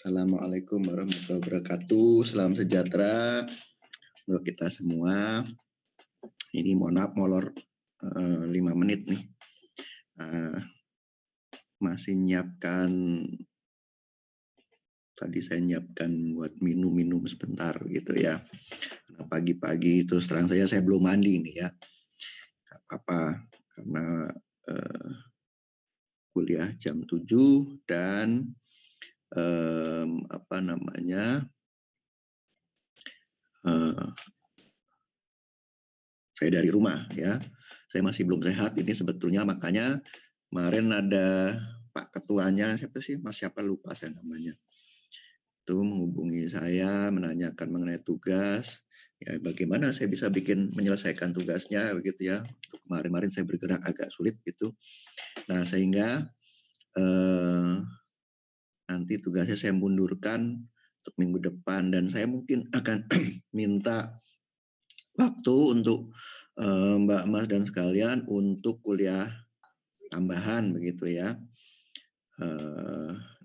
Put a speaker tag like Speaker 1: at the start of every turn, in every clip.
Speaker 1: Assalamualaikum warahmatullahi wabarakatuh. Salam sejahtera untuk kita semua. Ini mohon maaf molor 5 menit nih. Masih nyiapkan, tadi saya nyiapkan buat minum-minum sebentar gitu ya. Karena pagi-pagi terus terang saya belum mandi nih ya. Gak apa-apa karena kuliah jam 7 dan saya dari rumah ya. Saya masih belum sehat ini sebetulnya, makanya kemarin ada Pak Ketuanya, siapa lupa saya namanya. Itu menghubungi saya menanyakan mengenai tugas. Ya bagaimana saya bisa menyelesaikan tugasnya begitu ya. Kemarin saya bergerak agak sulit gitu. Nah, sehingga nanti tugasnya saya mundurkan untuk minggu depan, dan saya mungkin akan minta waktu untuk Mbak Mas dan sekalian untuk kuliah tambahan begitu ya.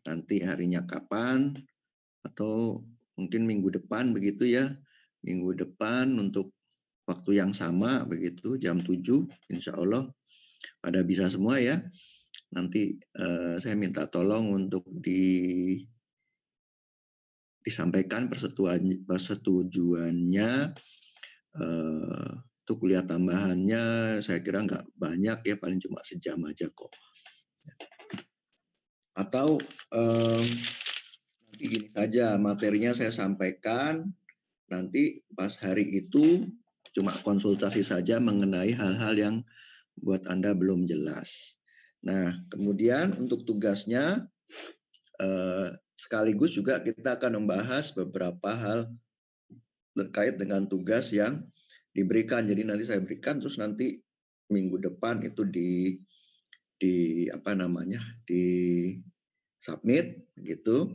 Speaker 1: Nanti harinya kapan atau mungkin minggu depan begitu ya. Minggu depan untuk waktu yang sama begitu jam 7 insya Allah pada bisa semua ya. Nanti saya minta tolong untuk disampaikan persetujuannya. Untuk kuliah tambahannya saya kira nggak banyak ya, paling cuma sejam aja kok. Atau nanti gini saja, materinya saya sampaikan, nanti pas hari itu cuma konsultasi saja mengenai hal-hal yang buat Anda belum jelas. Nah, kemudian untuk tugasnya sekaligus juga kita akan membahas beberapa hal terkait dengan tugas yang diberikan. Jadi nanti saya berikan, terus nanti minggu depan itu di submit gitu,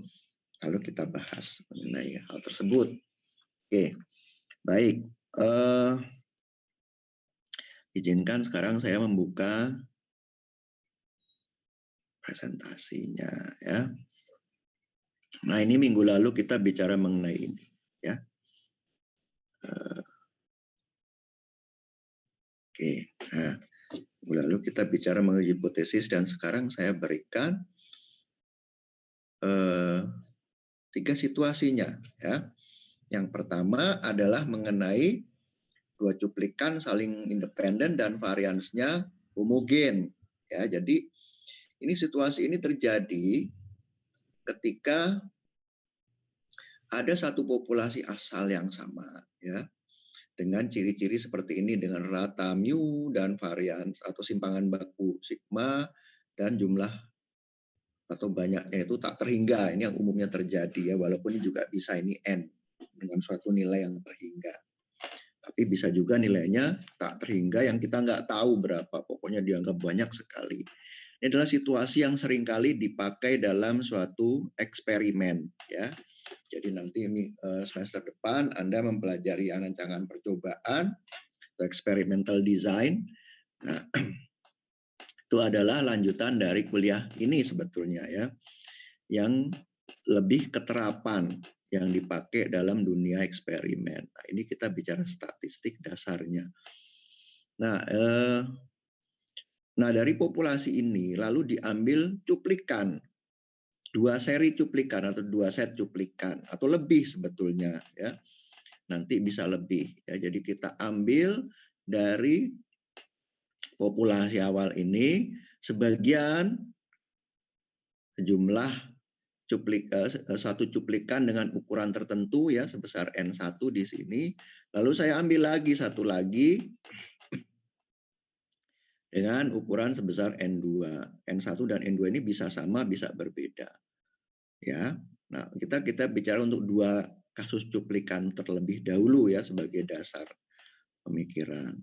Speaker 1: lalu kita bahas mengenai hal tersebut. Oke, baik. Izinkan sekarang saya membuka presentasinya ya. Nah, ini minggu lalu kita bicara mengenai ini ya. Oke, nah minggu lalu kita bicara mengenai hipotesis, dan sekarang saya berikan 3 situasinya ya. Yang pertama adalah mengenai 2 cuplikan saling independen dan variansnya homogen ya. Jadi situasi ini terjadi ketika ada satu populasi asal yang sama ya, dengan ciri-ciri seperti ini, dengan rata mu dan varians atau simpangan baku sigma dan jumlah atau banyaknya itu tak terhingga. Ini yang umumnya terjadi ya, walaupun ini juga bisa ini n dengan suatu nilai yang terhingga. Tapi bisa juga nilainya tak terhingga yang kita nggak tahu berapa, pokoknya dianggap banyak sekali. Ini adalah situasi yang seringkali dipakai dalam suatu eksperimen ya. Jadi nanti semester depan Anda mempelajari rancangan percobaan atau experimental design. Nah, itu adalah lanjutan dari kuliah ini sebetulnya ya, yang lebih keterapan yang dipakai dalam dunia eksperimen. Nah, ini kita bicara statistik dasarnya. Nah, dari populasi ini lalu diambil cuplikan, 2 seri cuplikan atau 2 set cuplikan atau lebih sebetulnya ya. Nanti bisa lebih ya. Jadi kita ambil dari populasi awal ini sebagian jumlah satu cuplikan dengan ukuran tertentu ya sebesar N1 di sini. Lalu saya ambil lagi satu lagi dengan ukuran sebesar N2. N1 dan N2 ini bisa sama, bisa berbeda. Ya. Nah, kita bicara untuk 2 kasus cuplikan terlebih dahulu ya sebagai dasar pemikiran.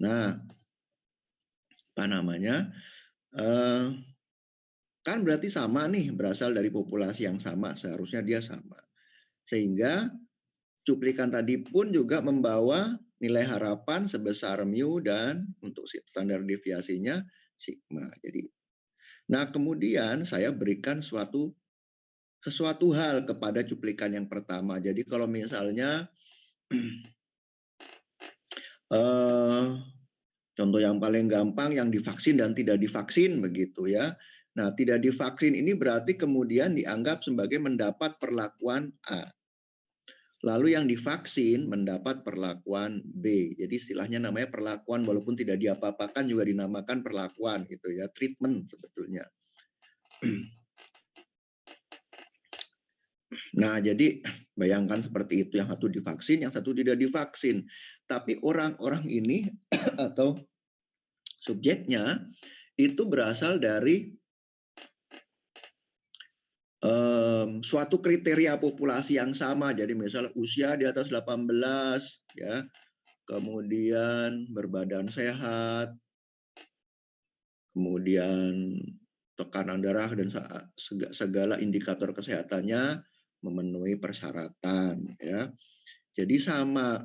Speaker 1: Nah, kan berarti sama nih, berasal dari populasi yang sama, seharusnya dia sama. Sehingga cuplikan tadi pun juga membawa nilai harapan sebesar mu dan untuk standar deviasinya sigma. Jadi, nah kemudian saya berikan suatu sesuatu hal kepada cuplikan yang pertama. Jadi kalau misalnya contoh yang paling gampang yang divaksin dan tidak divaksin begitu ya. Nah, tidak divaksin ini berarti kemudian dianggap sebagai mendapat perlakuan A. Lalu yang divaksin mendapat perlakuan B. Jadi istilahnya namanya perlakuan walaupun tidak diapa-apakan juga dinamakan perlakuan gitu ya, treatment sebetulnya. Nah, jadi bayangkan seperti itu, yang satu divaksin, yang satu tidak divaksin. Tapi orang-orang ini atau subjeknya itu berasal dari suatu kriteria populasi yang sama. Jadi misal usia di atas 18 ya, kemudian berbadan sehat, kemudian tekanan darah dan segala indikator kesehatannya memenuhi persyaratan ya. Jadi sama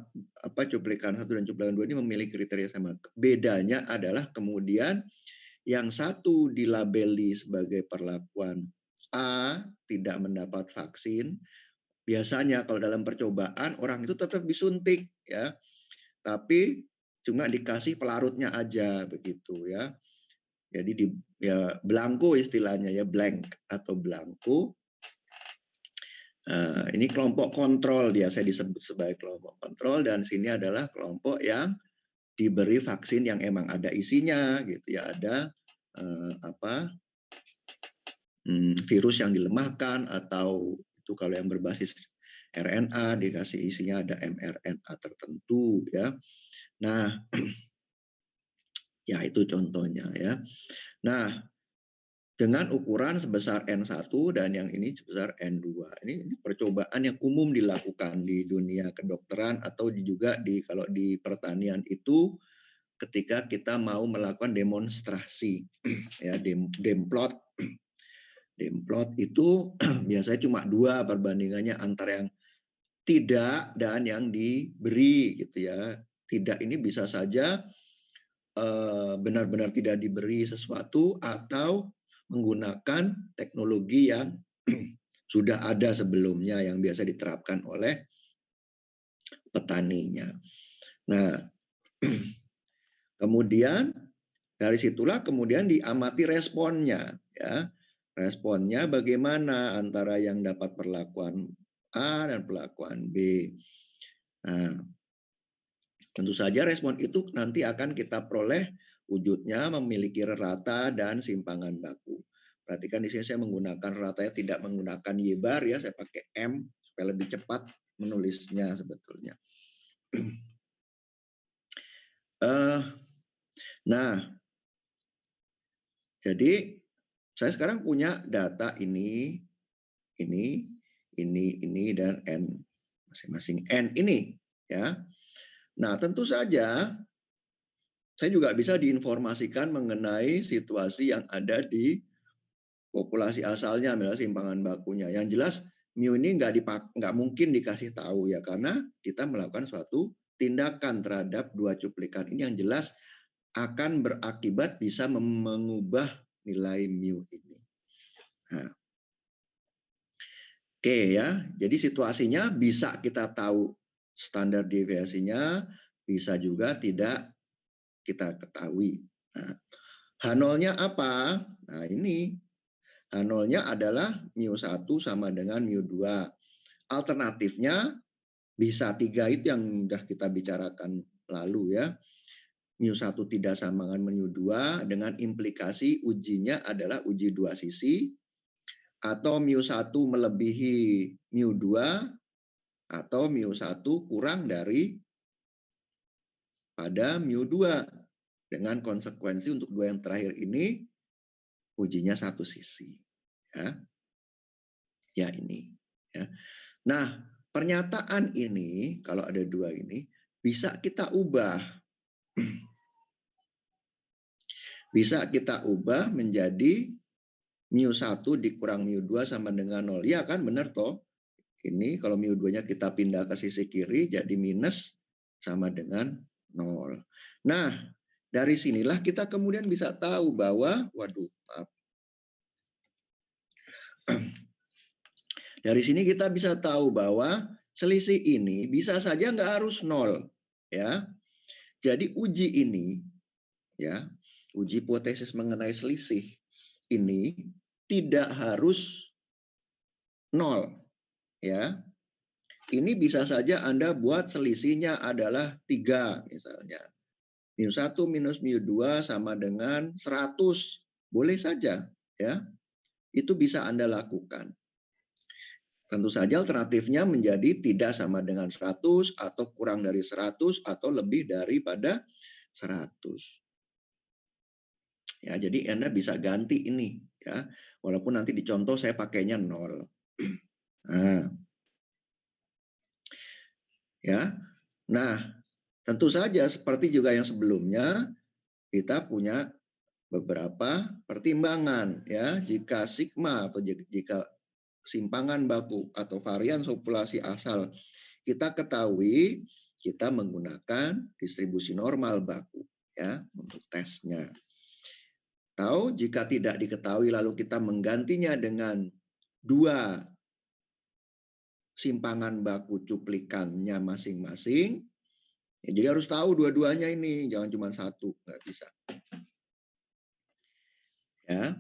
Speaker 1: cuplikan 1 dan cuplikan 2 ini memiliki kriteria sama. Bedanya adalah kemudian yang satu dilabeli sebagai perlakuan A, tidak mendapat vaksin. Biasanya kalau dalam percobaan orang itu tetap disuntik ya. Tapi cuma dikasih pelarutnya aja begitu ya. Jadi blanko istilahnya ya, blank atau blanko. Ini kelompok kontrol saya disebut sebagai kelompok kontrol, dan sini adalah kelompok yang diberi vaksin yang emang ada isinya gitu ya, ada virus yang dilemahkan, atau itu kalau yang berbasis RNA dikasih isinya ada mRNA tertentu ya. Nah, ya itu contohnya ya. Nah, dengan ukuran sebesar N1 dan yang ini sebesar N2. Ini percobaan yang umum dilakukan di dunia kedokteran atau juga kalau di pertanian itu ketika kita mau melakukan demonstrasi ya, demplot. Demplot itu biasanya cuma 2 perbandingannya antara yang tidak dan yang diberi gitu ya. Tidak ini bisa saja benar-benar tidak diberi sesuatu atau menggunakan teknologi yang sudah ada sebelumnya yang biasa diterapkan oleh petaninya. Nah, kemudian dari situlah kemudian diamati responnya ya. Responnya bagaimana antara yang dapat perlakuan A dan perlakuan B. Nah, tentu saja respon itu nanti akan kita peroleh wujudnya memiliki rata dan simpangan baku. Perhatikan di sini saya menggunakan ratanya, tidak menggunakan Y-bar ya, saya pakai M supaya lebih cepat menulisnya sebetulnya. Nah, jadi saya sekarang punya data ini, dan N masing-masing N ini ya. Nah, tentu saja saya juga bisa diinformasikan mengenai situasi yang ada di populasi asalnya, misalnya simpangan bakunya. Yang jelas mu ini nggak mungkin dikasih tahu ya, karena kita melakukan suatu tindakan terhadap 2 cuplikan ini yang jelas akan berakibat bisa mengubah nilai mu ini. Nah, oke ya, jadi situasinya bisa kita tahu standar deviasinya, bisa juga tidak kita ketahui. Nah, H0-nya apa? Nah, ini H0-nya adalah mu1 sama dengan mu2. Alternatifnya bisa 3 itu yang sudah kita bicarakan lalu ya. mu1 tidak sama dengan mu2 dengan implikasi ujinya adalah uji 2 sisi, atau mu1 melebihi mu2 atau mu1 kurang dari pada mu2. Dengan konsekuensi untuk 2 yang terakhir ini ujinya 1 sisi. Ya ini. Ya. Nah, pernyataan ini kalau ada 2 ini bisa kita ubah. Bisa kita ubah menjadi mu1 dikurang mu2 sama dengan 0. Ya kan, benar toh? Ini kalau mu2-nya kita pindah ke sisi kiri jadi minus sama dengan 0. Nah, dari sinilah kita kemudian bisa tahu bahwa, Dari sini kita bisa tahu bahwa selisih ini bisa saja nggak harus nol, ya. Jadi uji ini, ya, uji hipotesis mengenai selisih ini tidak harus nol, ya. Ini bisa saja Anda buat selisihnya adalah 3 misalnya. Mu1 minus Mu2 sama dengan 100. Boleh saja, ya. Itu bisa Anda lakukan. Tentu saja alternatifnya menjadi tidak sama dengan 100 atau kurang dari 100 atau lebih daripada 100. Ya, jadi Anda bisa ganti ini, ya. Walaupun nanti di contoh saya pakainya 0. Nah, ya. Nah, tentu saja seperti juga yang sebelumnya kita punya beberapa pertimbangan, ya. Jika sigma atau jika simpangan baku atau varian populasi asal kita ketahui, kita menggunakan distribusi normal baku, ya, untuk tesnya. Tahu jika tidak diketahui lalu kita menggantinya dengan 2 simpangan baku cuplikannya masing-masing, ya, jadi harus tahu dua-duanya ini, jangan cuma satu, nggak bisa. Ya,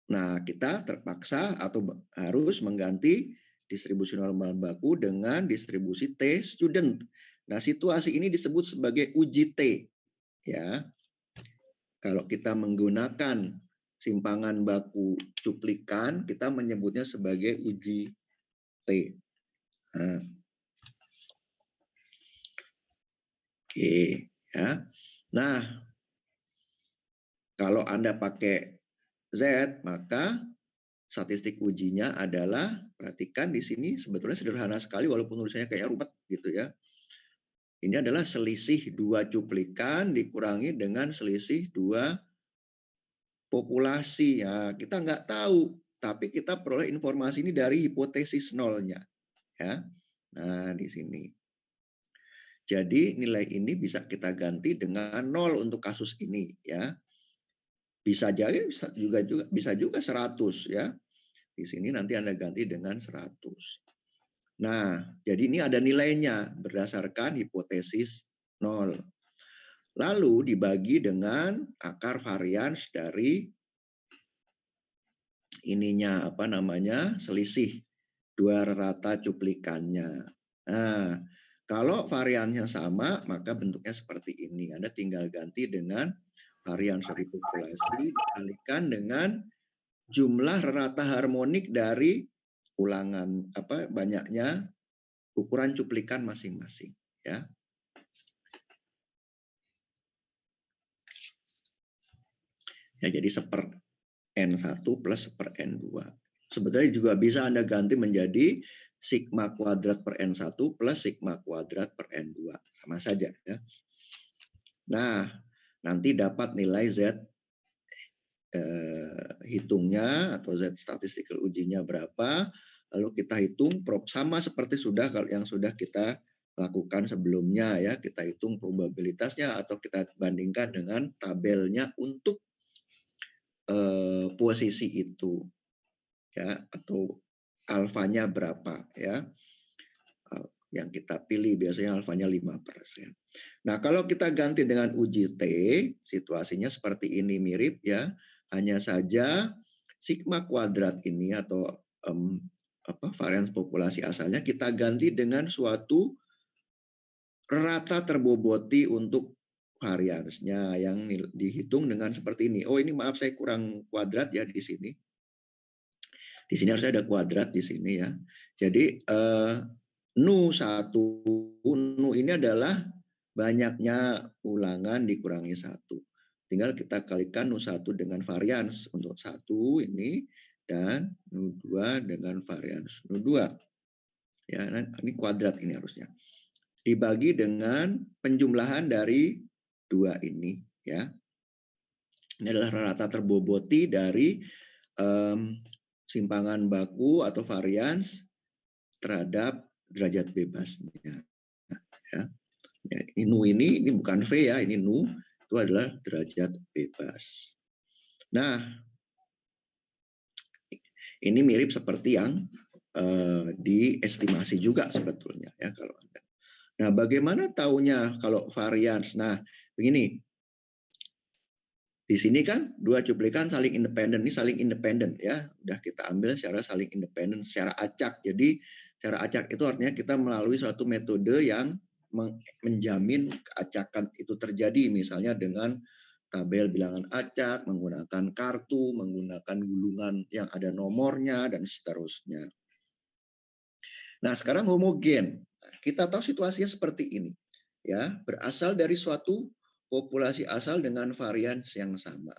Speaker 1: nah kita terpaksa atau harus mengganti distribusi normal baku dengan distribusi T student. Nah, situasi ini disebut sebagai uji T, ya. Kalau kita menggunakan simpangan baku cuplikan, kita menyebutnya sebagai uji T. Nah, oke, ya. Nah, kalau Anda pakai Z, maka statistik ujinya adalah, perhatikan di sini sebetulnya sederhana sekali walaupun tulisannya kayak rumit gitu ya. Ini adalah selisih 2 cuplikan dikurangi dengan selisih 2 populasi. Ya, kita nggak tahu, tapi kita peroleh informasi ini dari hipotesis nolnya. Ya. Nah, di sini. Jadi nilai ini bisa kita ganti dengan 0 untuk kasus ini, ya. Bisa juga 100, ya. Di sini nanti Anda ganti dengan 100. Nah, jadi ini ada nilainya berdasarkan hipotesis 0. Lalu dibagi dengan akar varians dari ininya, apa namanya, selisih 2 rata cuplikannya. Nah, kalau variannya sama, maka bentuknya seperti ini. Anda tinggal ganti dengan varian dari populasi dikalikan dengan jumlah rata harmonik dari ulangan banyaknya ukuran cuplikan masing-masing, ya. Ya, jadi seper N1 plus seper N2. Sebetulnya juga bisa Anda ganti menjadi sigma kuadrat per N1 plus sigma kuadrat per N2. Sama saja, ya. Nah, nanti dapat nilai Z hitungnya atau Z statistical ujinya berapa, lalu kita hitung sama seperti yang sudah kita lakukan sebelumnya, ya. Kita hitung probabilitasnya atau kita bandingkan dengan tabelnya untuk posisi itu, ya, atau alfanya berapa, ya. Yang kita pilih biasanya alfanya 5%. Nah, kalau kita ganti dengan uji T, situasinya seperti ini, mirip, ya. Hanya saja sigma kuadrat ini atau varians populasi asalnya kita ganti dengan suatu rata terboboti untuk variansnya yang dihitung dengan seperti ini. Oh, ini maaf saya kurang kuadrat ya di sini. Di sini harusnya ada kuadrat di sini, ya. Jadi Nu1, Nu ini adalah banyaknya ulangan dikurangi 1. Tinggal kita kalikan Nu1 dengan varians untuk 1 ini dan Nu2 dengan varians Nu2. Ya, ini kuadrat ini harusnya. Dibagi dengan penjumlahan dari 2 ini, ya. Ini adalah rata terboboti dari simpangan baku atau varians terhadap derajat bebasnya. Ya. Ini bukan V, ya, ini Nu, itu adalah derajat bebas. Nah, ini mirip seperti yang diestimasi juga sebetulnya ya kalau Anda. Nah, bagaimana taunya kalau varians? Nah, begini. Di sini kan dua cuplikan saling independen, ini saling independen ya. Udah kita ambil secara saling independen, secara acak. Jadi secara acak itu artinya kita melalui suatu metode yang menjamin keacakan itu terjadi, misalnya dengan tabel bilangan acak, menggunakan kartu, menggunakan gulungan yang ada nomornya, dan seterusnya. Nah, sekarang homogen. Kita tahu situasinya seperti ini. Ya, berasal dari suatu populasi asal dengan varians yang sama.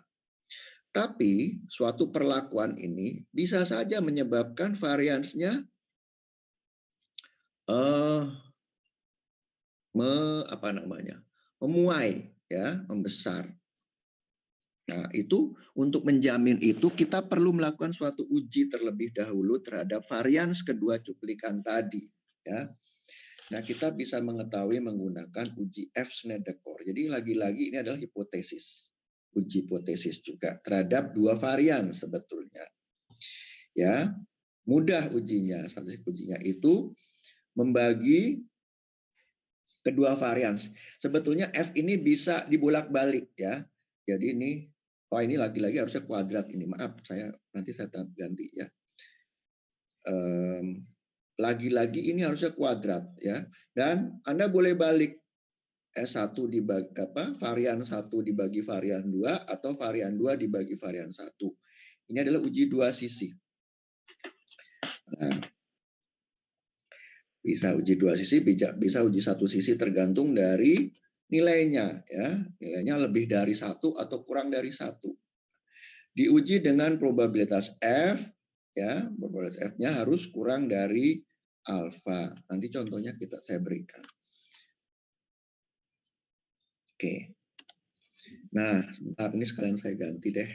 Speaker 1: Tapi suatu perlakuan ini bisa saja menyebabkan variansnya memuai, ya, membesar. Nah, itu untuk menjamin itu kita perlu melakukan suatu uji terlebih dahulu terhadap varians kedua cuplikan tadi, ya. Nah, kita bisa mengetahui menggunakan uji F-Snedeker. Jadi lagi-lagi ini adalah hipotesis. Uji hipotesis juga terhadap dua varian sebetulnya. Ya, mudah ujinya. Statistik ujinya itu membagi kedua varian. Sebetulnya F ini bisa dibolak-balik ya. Jadi ini lagi-lagi harusnya kuadrat ini. Maaf, nanti saya ganti ya. Lagi-lagi ini harusnya kuadrat ya. Dan Anda boleh balik S1 dibagi varian 1 dibagi varian 2 atau varian 2 dibagi varian 1. Ini adalah uji dua sisi. Nah, bisa uji dua sisi, bisa uji satu sisi tergantung dari nilainya ya. Nilainya lebih dari 1 atau kurang dari 1. Diuji dengan probabilitas F ya, probabilitas F-nya harus kurang dari alfa. Nanti contohnya saya berikan. Oke. Nah, sebentar ini sekalian saya ganti deh.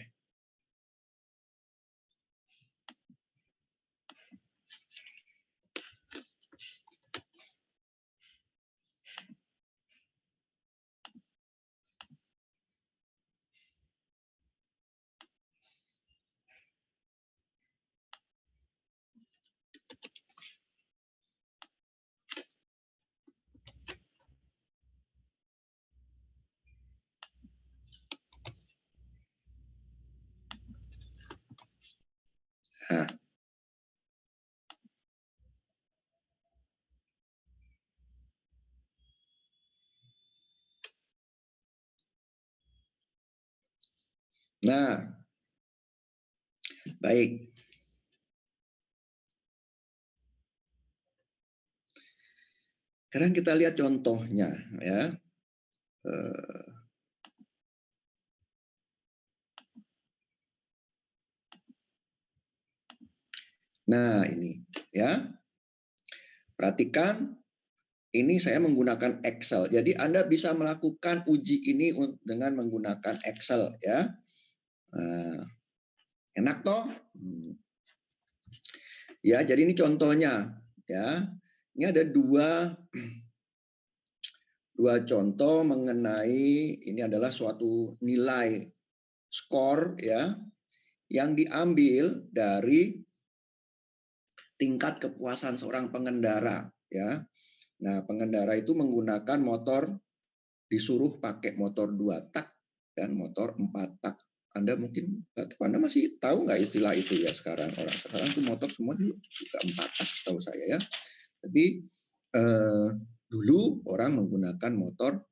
Speaker 1: Nah, baik. Sekarang kita lihat contohnya ya. Nah, ini ya. Perhatikan, ini saya menggunakan Excel. Jadi Anda bisa melakukan uji ini dengan menggunakan Excel ya. Enak toh? Ya, jadi ini contohnya ya. Ini ada dua contoh mengenai ini adalah suatu nilai skor ya yang diambil dari tingkat kepuasan seorang pengendara ya. Nah, pengendara itu menggunakan motor, disuruh pakai motor 2 tak dan motor 4 tak. Anda mungkin masih tahu nggak istilah itu ya sekarang? Orang sekarang tuh motor semua juga 4 tak tahu saya ya. Tapi dulu orang menggunakan motor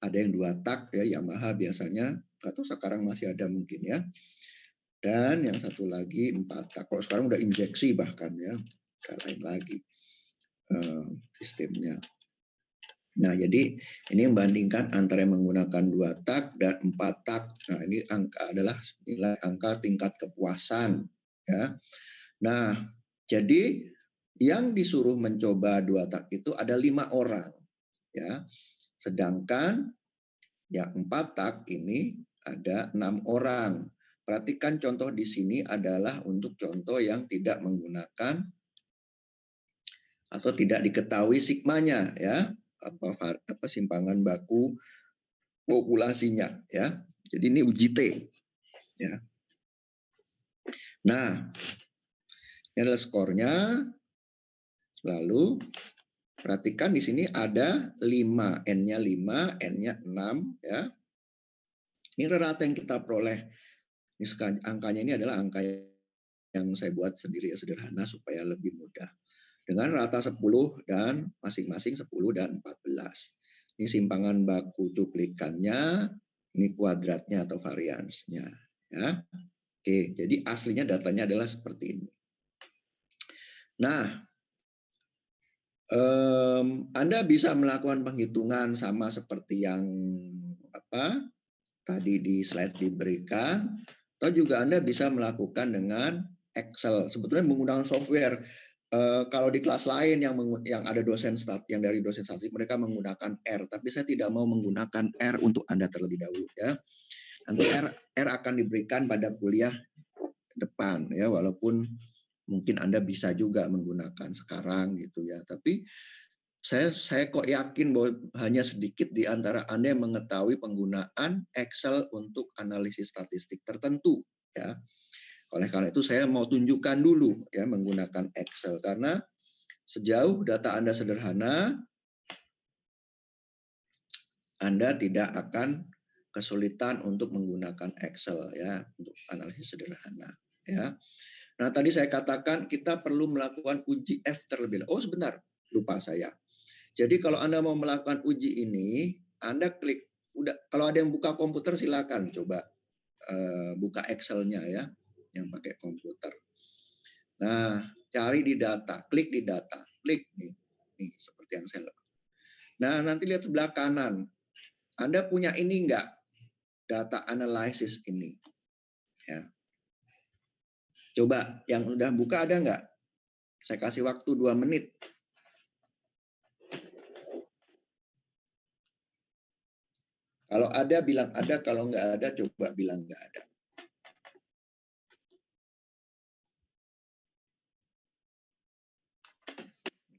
Speaker 1: ada yang 2 tak ya, Yamaha biasanya, atau sekarang masih ada mungkin ya. Dan yang satu lagi 4 tak. Kalau sekarang udah injeksi bahkan ya, lain lagi sistemnya. Nah, jadi ini membandingkan antara yang menggunakan 2 tak dan 4 tak. Nah, ini adalah nilai angka tingkat kepuasan ya. Nah, jadi yang disuruh mencoba 2 tak itu ada 5 orang ya. Sedangkan yang 4 tak ini ada 6 orang. Perhatikan contoh di sini adalah untuk contoh yang tidak menggunakan atau tidak diketahui sigmanya ya, apa simpangan baku populasinya ya. Jadi ini uji T ya. Nah, Ini adalah skornya. Lalu perhatikan di sini ada 5, N-nya 5, N-nya 6 ya. Ini rata yang kita peroleh. Ini angkanya ini adalah angka yang saya buat sendiri ya, sederhana supaya lebih mudah. Dengan rata 10 dan masing-masing 10 dan 14. Ini simpangan baku cuplikannya, ini kuadratnya atau variansnya ya. Oke, jadi aslinya datanya adalah seperti ini. Nah, Anda bisa melakukan penghitungan sama seperti yang tadi di slide diberikan, atau juga Anda bisa melakukan dengan Excel. Sebetulnya menggunakan software. Kalau di kelas lain yang ada dosen yang dari dosen statistik mereka menggunakan R, tapi saya tidak mau menggunakan R untuk Anda terlebih dahulu ya. Nanti R akan diberikan pada kuliah depan ya, walaupun mungkin Anda bisa juga menggunakan sekarang gitu ya. Tapi saya kok yakin bahwa hanya sedikit di antara Anda yang mengetahui penggunaan Excel untuk analisis statistik tertentu ya. Oleh karena itu saya mau tunjukkan dulu ya menggunakan Excel, karena sejauh data Anda sederhana, Anda tidak akan kesulitan untuk menggunakan Excel ya untuk analisis sederhana ya. Nah, tadi saya katakan kita perlu melakukan uji F terlebih dahulu. Oh, sebentar, lupa saya. Jadi kalau Anda mau melakukan uji ini, Anda klik kalau ada yang buka komputer silakan coba buka Excel-nya ya yang pakai komputer. Nah, cari di data, klik di data, klik nih seperti yang saya lakukan. Nah, nanti lihat sebelah kanan. Anda punya ini enggak? Data analysis ini. Ya. Coba yang udah buka ada enggak? Saya kasih waktu 2 menit. Kalau ada bilang ada, kalau enggak ada coba bilang enggak ada.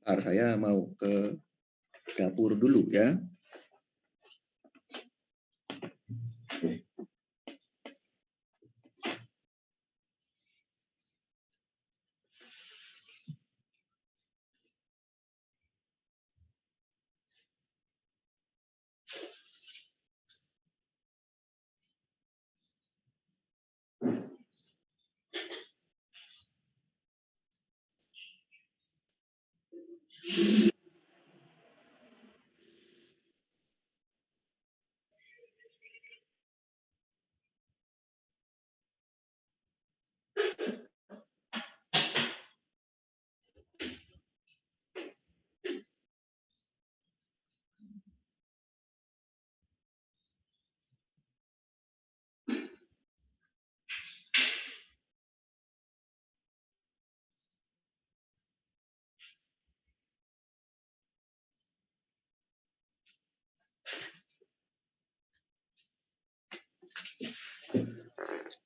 Speaker 1: Ntar saya mau ke dapur dulu ya.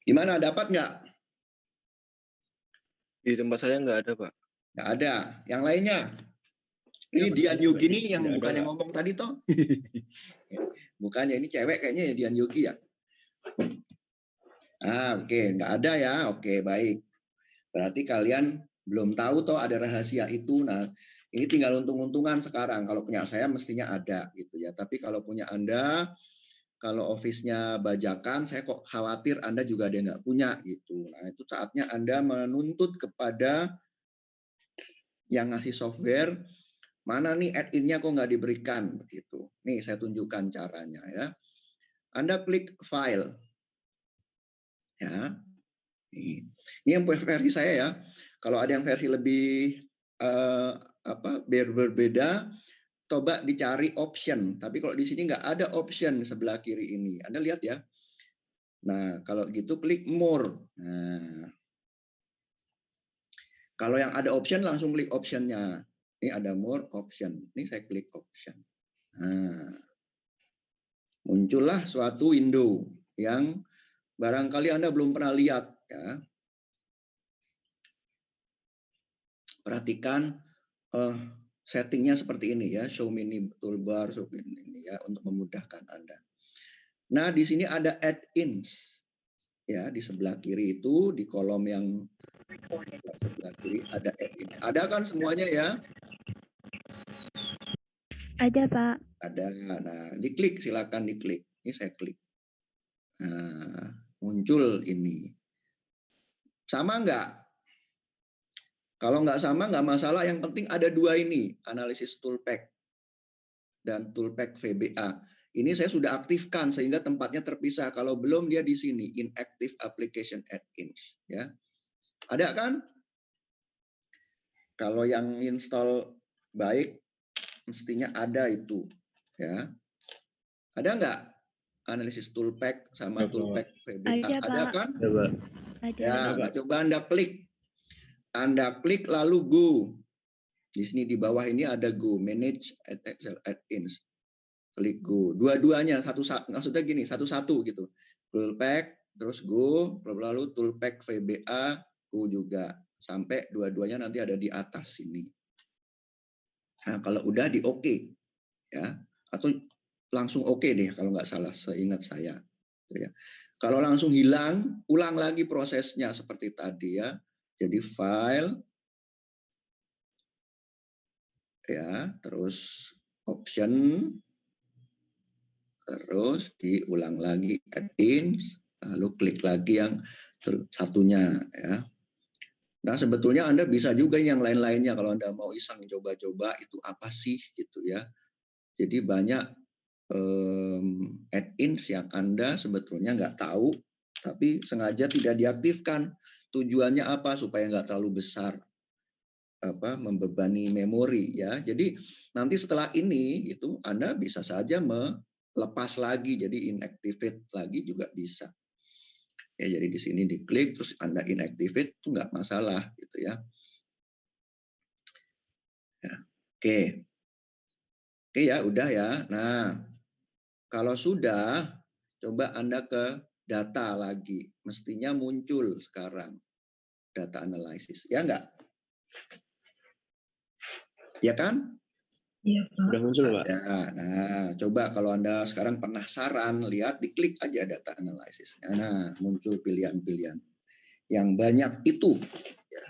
Speaker 1: Gimana, dapat nggak?
Speaker 2: Di tempat saya nggak ada, Pak.
Speaker 1: Nggak ada. Yang lainnya? Ini Dian Yogi nih yang
Speaker 2: Nggak
Speaker 1: bukan
Speaker 2: ada,
Speaker 1: yang ngomong tadi toh. Bukannya ini cewek kayaknya ya, Dian Yogi ya. Oke, nggak ada ya. Oke, baik. Berarti kalian belum tahu toh ada rahasia itu. Nah, ini tinggal untung-untungan sekarang. Kalau punya saya mestinya ada gitu ya. Tapi kalau punya Anda, kalau office-nya bajakan, saya kok khawatir Anda juga ada yang nggak punya gitu. Nah, itu saatnya Anda menuntut kepada yang ngasih software, mana nih add-in-nya kok nggak diberikan begitu. Nih saya tunjukkan caranya ya. Anda klik file. Ya. Ini yang versi saya ya. Kalau ada yang versi lebih berbeda, coba dicari option. Tapi kalau di sini nggak ada option sebelah kiri ini. Anda lihat ya. Nah, kalau gitu klik more. Nah, kalau yang ada option langsung klik optionnya. Ini ada more option. Ini saya klik option. Nah, muncullah suatu window yang barangkali Anda belum pernah lihat ya. Perhatikan settingnya seperti ini ya, show mini toolbar ini ya untuk memudahkan Anda. Nah, di sini ada add-ins ya, di sebelah kiri itu di kolom yang Sebelah kiri ada add-in. Ada kan semuanya ya?
Speaker 3: Ada, Pak.
Speaker 1: Ada. Nah, diklik, silakan diklik. Ini saya klik. Nah, muncul ini. Sama nggak? Kalau nggak sama, nggak masalah. Yang penting ada dua ini, analisis toolpack dan toolpack VBA. Ini saya sudah aktifkan sehingga tempatnya terpisah. Kalau belum, dia di sini, inactive application add-ins. Ya. Ada kan? Kalau yang install baik, mestinya ada itu. Ya. Ada nggak analisis toolpack sama toolpack VBA? Ada kan?
Speaker 3: Ada.
Speaker 1: Ya, nah, coba Anda klik. Anda klik lalu go. Di sini di bawah ini ada go, manage Excel add-ins. Klik go. Dua-duanya maksudnya gini, satu-satu gitu. Toolpack, terus go, lalu toolpack VBA, go juga. Sampai dua-duanya nanti ada di atas sini. Nah, kalau udah di oke, ya, atau langsung oke deh kalau nggak salah, seingat saya. Ya. Kalau langsung hilang, ulang lagi prosesnya seperti tadi ya. Jadi file, ya, terus option, terus diulang lagi add-ins, lalu klik lagi yang satunya ya. Nah, sebetulnya Anda bisa juga yang lain-lainnya kalau Anda mau iseng coba-coba itu apa sih gitu ya. Jadi banyak add-ins yang Anda sebetulnya nggak tahu, tapi sengaja tidak diaktifkan. Tujuannya apa? Supaya nggak terlalu besar membebani memori ya. Jadi nanti setelah ini itu Anda bisa saja melepas lagi, jadi inactivate lagi juga bisa. Ya, jadi di sini diklik terus Anda inactivate itu nggak masalah gitu ya. Ya, oke. Oke ya, udah ya. Nah, kalau sudah, coba Anda ke data lagi. Mestinya muncul sekarang data analysis. Ya enggak? Ya kan?
Speaker 3: Iya, Pak.
Speaker 2: Udah muncul, Pak.
Speaker 1: Ya, nah, coba kalau Anda sekarang penasaran, lihat, diklik aja data analysis. Nah, muncul pilihan-pilihan yang banyak itu. Ya.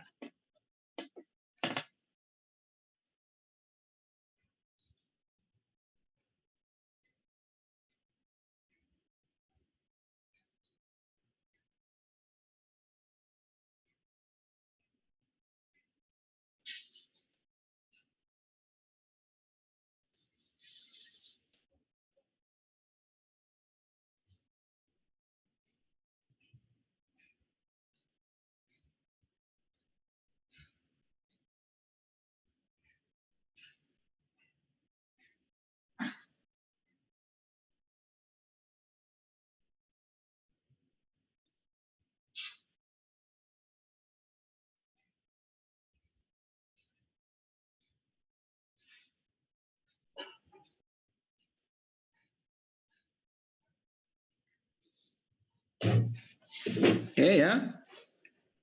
Speaker 1: Oke ya.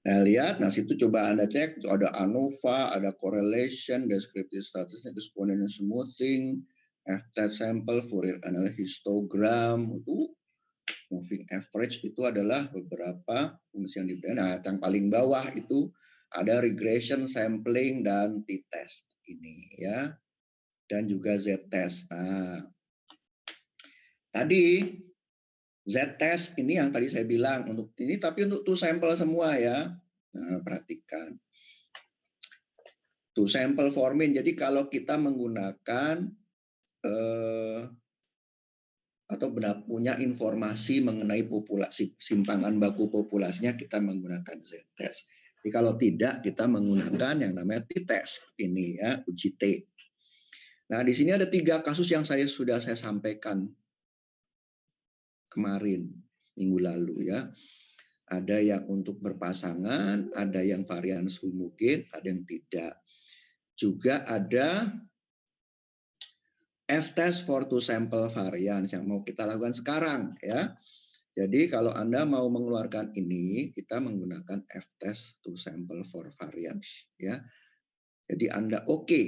Speaker 1: Nah, lihat, nah situ coba Anda cek, itu ada ANOVA, ada correlation, descriptive statusnya, exponential smoothing, F-test sample, Fourier analysis, histogram, itu moving average itu adalah beberapa fungsi yang diberikan. Nah, yang paling bawah itu ada regression, sampling, dan t-test ini ya, dan juga z-test. Nah, tadi z-test ini yang tadi saya bilang untuk ini, tapi untuk two sample semua ya. Nah, perhatikan. Tuh sampel formin. Jadi kalau kita menggunakan atau punya informasi mengenai populasi simpangan baku populasinya, kita menggunakan z-test. Jadi kalau tidak, kita menggunakan yang namanya t-test ini ya, uji T. Nah, di sini ada 3 kasus yang sudah saya sampaikan kemarin minggu lalu ya. Ada yang untuk berpasangan, ada yang varian homogen, ada yang tidak. Juga ada F-test for two sample variance yang mau kita lakukan sekarang ya. Jadi kalau Anda mau mengeluarkan ini, kita menggunakan F-test two sample for variance ya. Jadi Anda oke.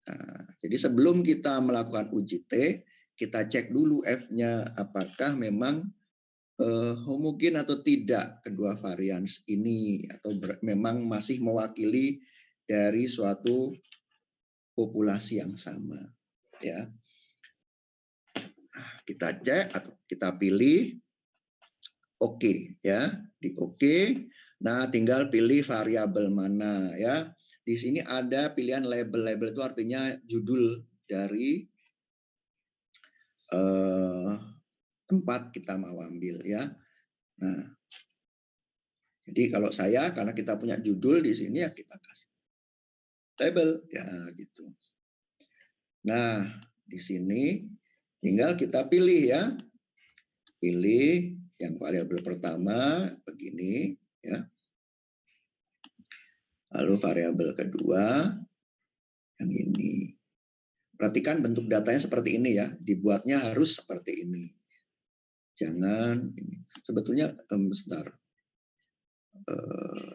Speaker 1: Nah, jadi sebelum kita melakukan uji T, kita cek dulu F-nya apakah memang homogen atau tidak kedua varians ini, atau memang masih mewakili dari suatu populasi yang sama, ya. Kita cek atau kita pilih oke, ya, di oke. Nah, tinggal pilih variabel mana, ya. Di sini ada pilihan label. Label itu artinya judul dari tempat kita mau ambil, ya. Nah, jadi kalau saya, karena kita punya judul di sini, ya kita kasih label, ya gitu. Nah, di sini tinggal kita pilih, ya. Pilih yang variabel pertama begini, ya. Lalu variabel kedua yang ini. Perhatikan bentuk datanya seperti ini, ya. Dibuatnya harus seperti ini. Jangan ini. Sebetulnya sebentar.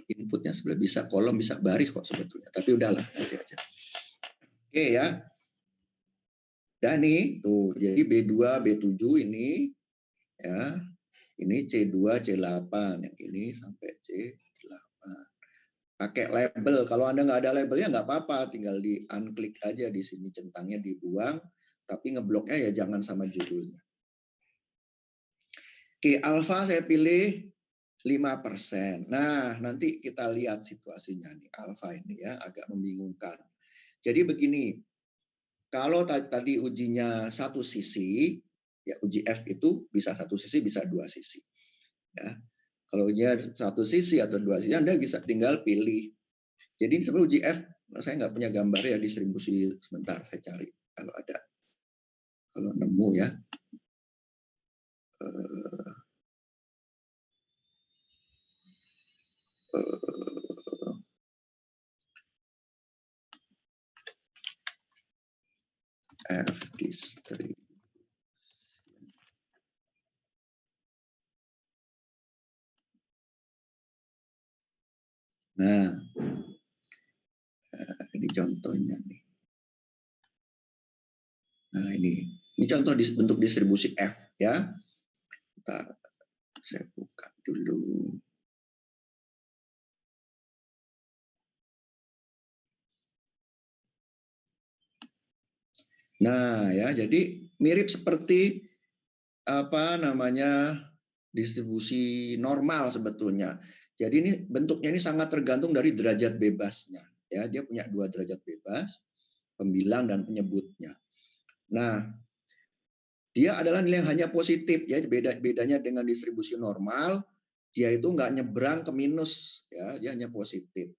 Speaker 1: Inputnya sebenarnya bisa kolom, bisa baris kok sebetulnya. Tapi udahlah, nanti aja. Oke, ya. Dan nih, tuh, jadi B2, B7 ini, ya. Ini C2, C8, yang ini sampai C8. Pakai label. Kalau Anda nggak ada labelnya nggak apa-apa, tinggal di unklik aja di sini, centangnya dibuang, tapi ngebloknya ya jangan sama judulnya. Oke, alfa saya pilih 5%. Nah, nanti kita lihat situasinya nih, alfa ini ya agak membingungkan. Jadi begini, kalau tadi ujinya satu sisi, ya uji F itu bisa satu sisi, bisa dua sisi. Ya. Kalau ujinya satu sisi atau dua sisi, Anda bisa tinggal pilih. Jadi sebelum uji F, saya nggak punya gambar ya distribusi, sebentar saya cari kalau ada, kalau nemu ya. F distribusi. Nah, ini contohnya nih. Nah ini contoh bentuk distribusi F ya. Bentar, saya buka dulu. Nah ya, jadi mirip seperti apa namanya distribusi normal sebetulnya. Jadi ini bentuknya ini sangat tergantung dari derajat bebasnya. Ya, dia punya dua derajat bebas, pembilang dan penyebutnya. Nah, dia adalah nilai yang hanya positif. Ya, bedanya dengan distribusi normal, dia itu nggak nyebrang ke minus. Ya, dia hanya positif.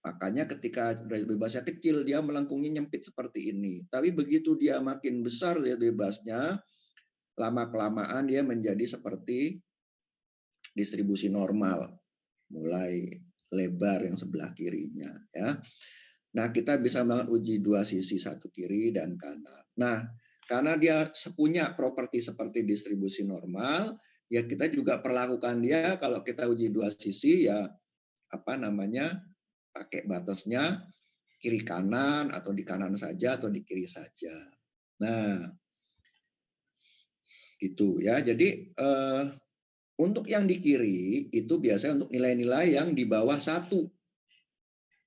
Speaker 1: Makanya ketika derajat bebasnya kecil, dia melengkungnya nyempit seperti ini. Tapi begitu dia makin besar derajat bebasnya, lama-kelamaan dia menjadi seperti distribusi normal, mulai lebar yang sebelah kirinya. Ya. Nah, kita bisa melakukan uji dua sisi, satu kiri dan kanan. Nah, karena dia punya properti seperti distribusi normal, ya kita juga perlakukan dia kalau kita uji dua sisi, ya apa namanya, pakai batasnya kiri kanan atau di kanan saja atau di kiri saja. Nah, gitu ya. Jadi untuk yang di kiri itu biasanya untuk nilai-nilai yang di bawah 1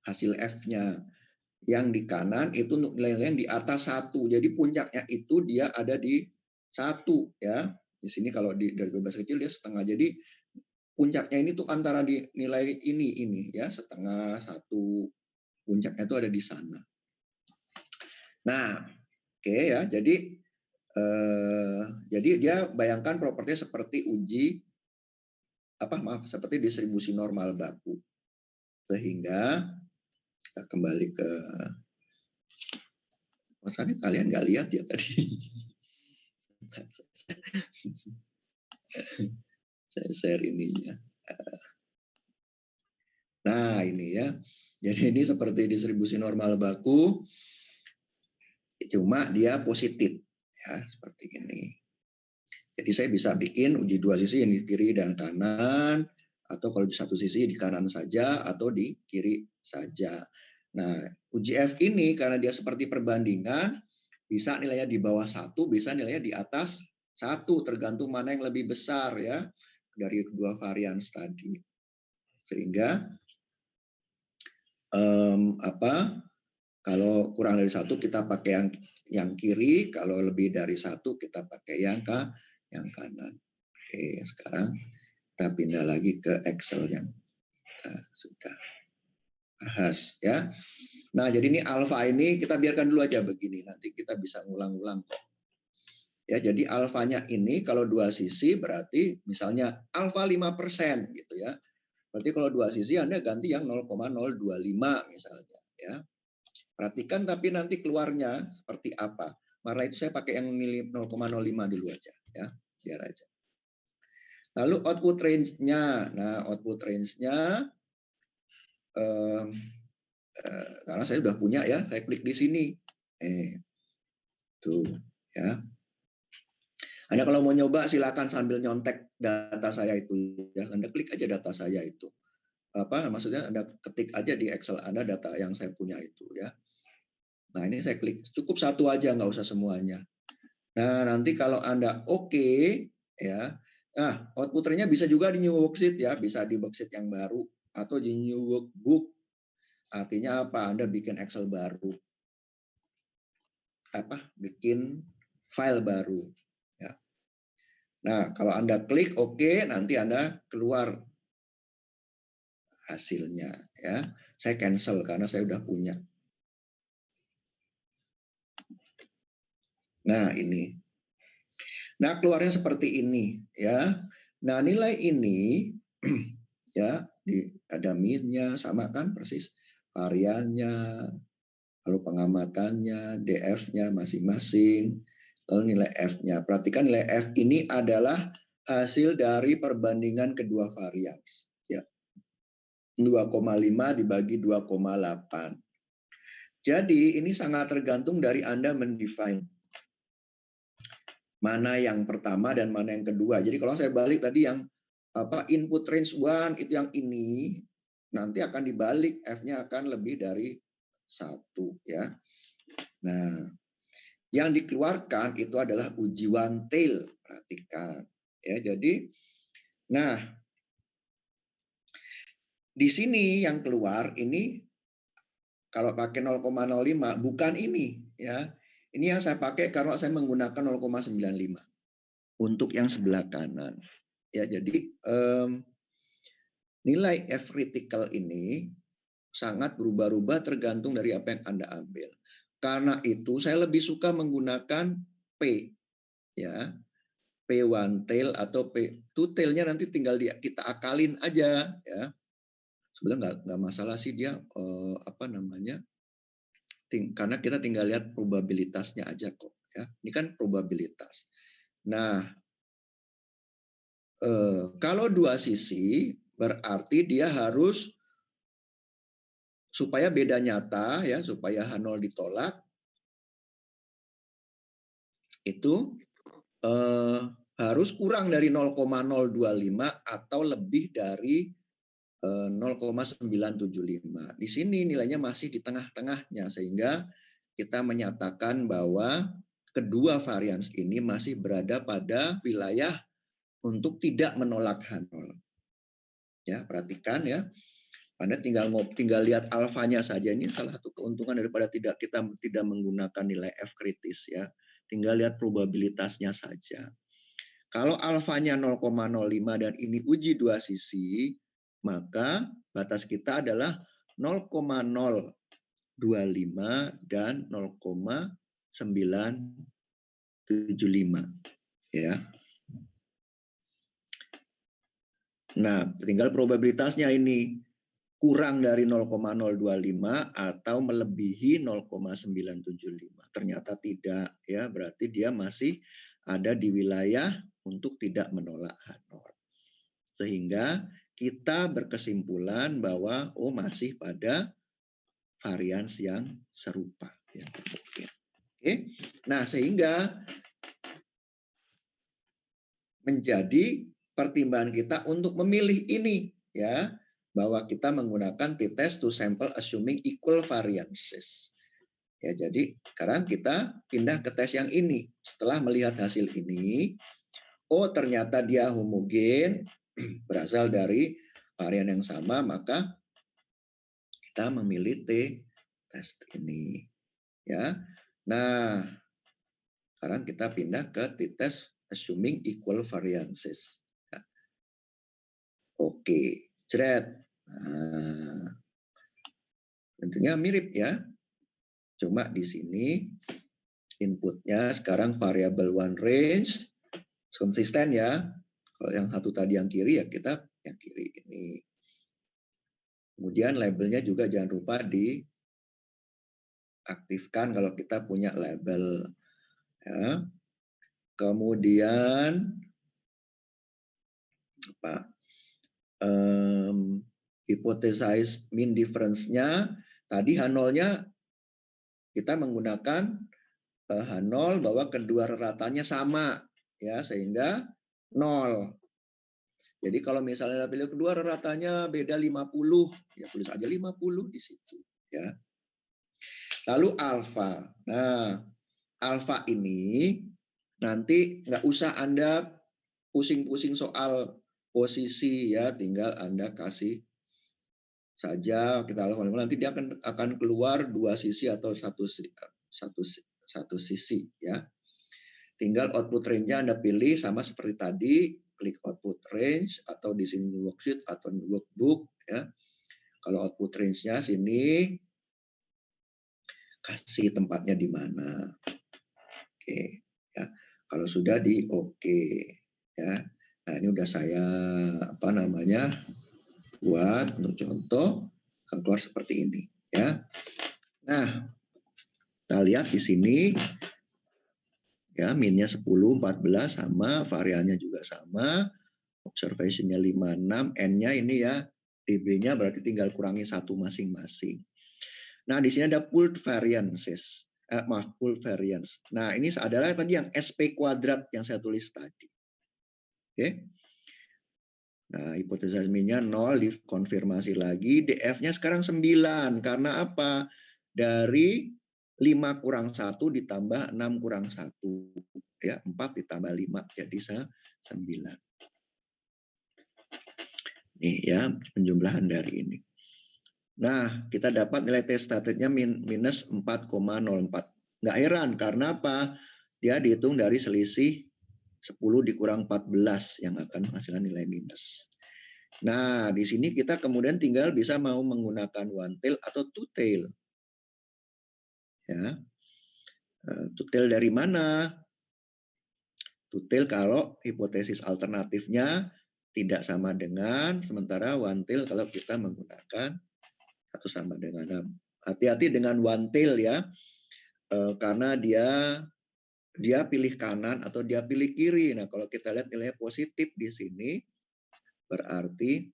Speaker 1: hasil F-nya. Yang di kanan itu untuk nilai-nilai yang di atas 1. Jadi puncaknya itu dia ada di 1 ya. Di sini kalau dari bebas kecil dia setengah. Jadi puncaknya ini tuh antara di nilai ini ya, setengah 1. Puncaknya itu ada di sana. Nah, oke ya. Jadi dia bayangkan propertinya seperti seperti distribusi normal baku. Sehingga kita kembali ke kalian nggak lihat ya tadi. Saya share ininya. Nah ini ya. Jadi ini seperti distribusi normal baku. Cuma dia positif. Ya seperti ini. Jadi saya bisa bikin uji dua sisi yang di kiri dan kanan, atau kalau di satu sisi di kanan saja atau di kiri saja. Nah, uji F ini karena dia seperti perbandingan, bisa nilainya di bawah 1, bisa nilainya di atas Satu, tergantung mana yang lebih besar ya dari kedua varian tadi. Sehingga kalau kurang dari satu kita pakai yang kiri, kalau lebih dari satu kita pakai yang kanan. Oke, sekarang kita pindah lagi ke Excel yang kita sudah bahas ya. Nah, jadi ini alfa ini kita biarkan dulu aja begini, nanti kita bisa ngulang-ulang kok. Ya, jadi alfanya ini kalau dua sisi berarti misalnya alfa 5% gitu ya. Berarti kalau dua sisi Anda ganti yang 0,025 misalnya ya. Perhatikan tapi nanti keluarnya seperti apa. Maka itu saya pakai yang 0,05 dulu aja ya, biar aja. Lalu output range-nya. Nah, output range-nya karena saya sudah punya ya, saya klik di sini. Tuh ya. Anda kalau mau nyoba silakan sambil nyontek data saya itu ya. Anda klik aja data saya itu. Maksudnya Anda ketik aja di Excel Anda data yang saya punya itu ya. Nah, ini saya klik cukup satu aja, nggak usah semuanya. Nah, nanti kalau Anda oke ya. Nah, output-nya bisa juga di new worksheet ya, bisa di worksheet yang baru atau di new workbook. Artinya apa? Anda bikin Excel baru. Bikin file baru. Ya. Nah, kalau Anda klik oke, nanti Anda keluar hasilnya ya. Saya cancel karena saya udah punya. Nah, ini. Nah, keluarnya seperti ini ya. Nah, nilai ini ya, ada min-nya sama kan persis. Variannya, lalu pengamatannya, DF-nya masing-masing, lalu nilai F-nya. Perhatikan nilai F ini adalah hasil dari perbandingan kedua varian. Ya. 2,5 dibagi 2,8. Jadi ini sangat tergantung dari Anda mendefine mana yang pertama dan mana yang kedua. Jadi kalau saya balik tadi yang input range 1 itu yang ini, nanti akan dibalik F-nya akan lebih dari 1 ya. Nah, yang dikeluarkan itu adalah uji one tail, perhatikan ya. Jadi nah, di sini yang keluar ini kalau pakai 0,05 bukan ini ya. Ini yang saya pakai karena saya menggunakan 0,95 untuk yang sebelah kanan. Ya, jadi nilai F critical ini sangat berubah-ubah tergantung dari apa yang Anda ambil. Karena itu saya lebih suka menggunakan P ya. P one tail atau P two tailnya nanti tinggal kita akalin aja ya. Sebenarnya nggak masalah sih dia karena kita tinggal lihat probabilitasnya aja kok ya. Ini kan probabilitas. Nah, kalau dua sisi berarti dia harus supaya beda nyata ya, supaya H0 ditolak itu harus kurang dari 0,025 atau lebih dari 0,975. Di sini nilainya masih di tengah-tengahnya sehingga kita menyatakan bahwa kedua varian ini masih berada pada wilayah untuk tidak menolak H0. Ya, perhatikan ya. Anda tinggal lihat alfanya saja, ini salah satu keuntungan daripada kita tidak menggunakan nilai F kritis ya. Tinggal lihat probabilitasnya saja. Kalau alfanya 0,05 dan ini uji dua sisi, maka batas kita adalah 0,025 dan 0,975 ya. Nah, tinggal probabilitasnya ini kurang dari 0,025 atau melebihi 0,975. Ternyata tidak ya, berarti dia masih ada di wilayah untuk tidak menolak H0. Sehingga kita berkesimpulan bahwa masih pada varian yang serupa yang mungkin. Oke. Nah, sehingga menjadi pertimbangan kita untuk memilih ini ya, bahwa kita menggunakan t-test to sample assuming equal variances. Ya, jadi sekarang kita pindah ke tes yang ini. Setelah melihat hasil ini, oh ternyata dia homogen, berasal dari varian yang sama, maka kita memilih tes ini. Ya. Nah, sekarang kita pindah ke t-test assuming equal variances. Ya. Oke, jret. Nah, tentunya mirip ya. Cuma di sini inputnya sekarang variable one range, konsisten ya. Kalau yang satu tadi yang kiri ya kita yang kiri ini. Kemudian labelnya juga jangan lupa diaktifkan kalau kita punya label. Ya. Kemudian apa? Hypothesize mean difference-nya tadi H0-nya kita menggunakan H0 bahwa kedua rata-ratanya sama ya sehingga 0. Jadi kalau misalnya pilih kedua rata-ratanya beda 50 ya tulis aja 50 di situ ya. Lalu alfa. Nah, alfa ini nanti nggak usah Anda pusing-pusing soal posisi ya, tinggal Anda kasih saja kita lakukan nanti dia akan keluar dua sisi atau satu sisi ya. Tinggal output range-nya Anda pilih sama seperti tadi, klik output range atau di sini new worksheet atau new workbook ya. Kalau output range-nya sini kasih tempatnya di mana. Oke ya. Kalau sudah di oke ya. Nah, ini udah saya buat untuk contoh keluar seperti ini ya. Nah, kita lihat di sini ya minnya 10, 14 sama, variannya juga sama, observationnya 56, n-nya ini ya, db-nya berarti tinggal kurangi 1 masing-masing. Nah, di sini ada pooled variances. Pooled variance. Nah, ini adalah tadi yang SP kuadrat yang saya tulis tadi. Oke. Nah, hipotesa min-nya 0, dikonfirmasi lagi, DF-nya sekarang 9. Karena apa? Dari 5 kurang 1 ditambah 6 kurang 1. Ya, 4 ditambah 5 jadi 9. Nih ya, penjumlahan dari ini. Nah, kita dapat nilai T statistiknya minus 4,04. Nggak heran, karena apa? Dia dihitung dari selisih 10 dikurang 14 yang akan menghasilkan nilai minus. Nah, di sini kita kemudian tinggal bisa mau menggunakan one tail atau two tail. Ya. Two tail dari mana? Two tail kalau hipotesis alternatifnya tidak sama dengan, sementara one tail kalau kita menggunakan satu sama dengan 6. Hati-hati dengan one tail ya, karena dia pilih kanan atau dia pilih kiri. Nah, kalau kita lihat nilai positif di sini, berarti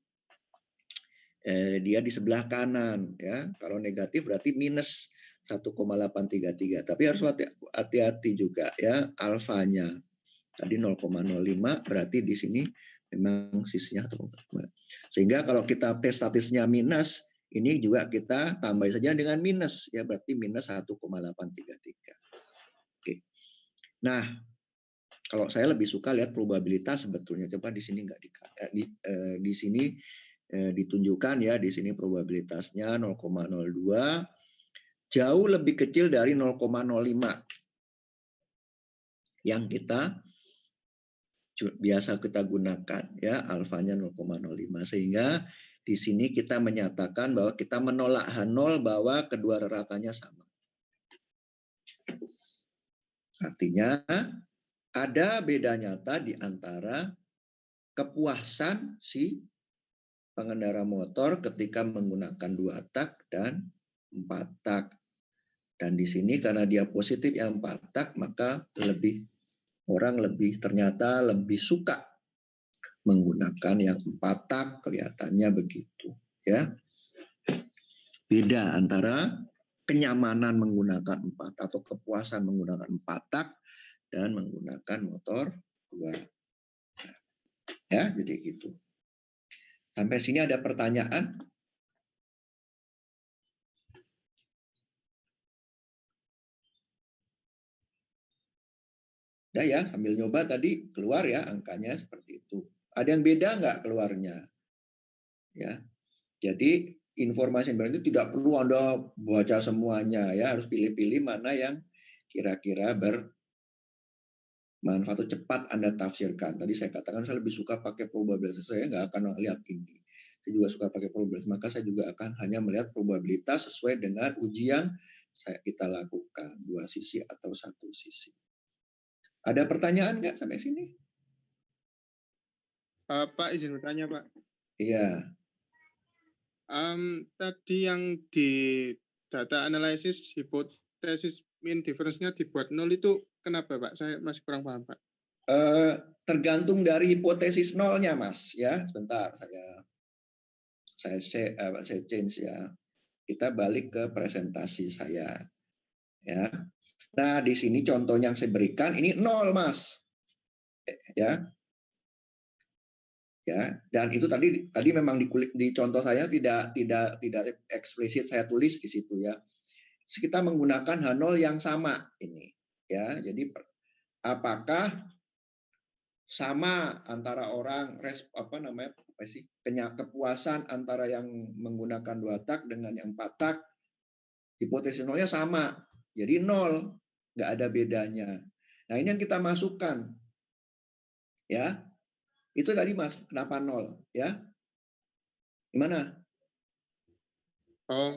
Speaker 1: dia di sebelah kanan ya. Kalau negatif berarti minus 1,833. Tapi harus hati-hati juga ya alfanya. Tadi 0,05 berarti di sini memang sisinya 1,5. Sehingga kalau kita tes statistiknya minus, ini juga kita tambah saja dengan minus ya, berarti minus 1,833. Oke. Nah, kalau saya lebih suka lihat probabilitas sebetulnya. Coba di sini enggak di sini ditunjukkan ya, di sini probabilitasnya 0,02, jauh lebih kecil dari 0,05 yang kita biasa kita gunakan ya, alfanya 0,05, sehingga di sini kita menyatakan bahwa kita menolak H0 bahwa kedua ratanya sama. Artinya ada beda nyata di antara kepuasan si pengendara motor ketika menggunakan 2 tak dan 4 tak. Dan di sini karena dia positif yang 4 tak, maka orang ternyata lebih suka menggunakan yang 4 tak, kelihatannya begitu ya. Beda antara kenyamanan menggunakan 4 atau kepuasan menggunakan 4 tak dan menggunakan motor 2. Ya, jadi gitu. Sampai sini ada pertanyaan? Udah ya, sambil nyoba tadi keluar ya angkanya seperti itu. Ada yang beda nggak keluarnya? Ya, jadi informasi yang benar itu tidak perlu Anda baca semuanya ya, harus pilih-pilih mana yang kira-kira bermanfaat atau cepat Anda tafsirkan. Tadi saya katakan saya lebih suka pakai probabilitas, saya nggak akan melihat ini. Saya juga suka pakai probabilitas, maka saya juga akan hanya melihat probabilitas sesuai dengan uji yang kita lakukan, dua sisi atau satu sisi. Ada pertanyaan nggak sampai sini?
Speaker 4: Pak izin bertanya Pak.
Speaker 1: Iya.
Speaker 4: Tadi yang di data analisis hipotesis mean difference-nya dibuat 0 itu kenapa Pak? Saya masih kurang paham Pak.
Speaker 1: Tergantung dari hipotesis nolnya Mas ya. Sebentar saya change ya. Kita balik ke presentasi saya ya. Nah, di sini contoh yang saya berikan ini 0 Mas. Ya. Ya, dan itu tadi memang di contoh saya tidak eksplisit saya tulis di situ ya. Kita menggunakan H0 yang sama ini ya. Jadi apakah sama antara orang kepuasan antara yang menggunakan 2 tak dengan yang 4 tak, hipotesis nolnya sama. Jadi 0, nggak ada bedanya. Nah, ini yang kita masukkan. Ya. Itu tadi Mas, kenapa 0 ya? Gimana?
Speaker 4: Oh,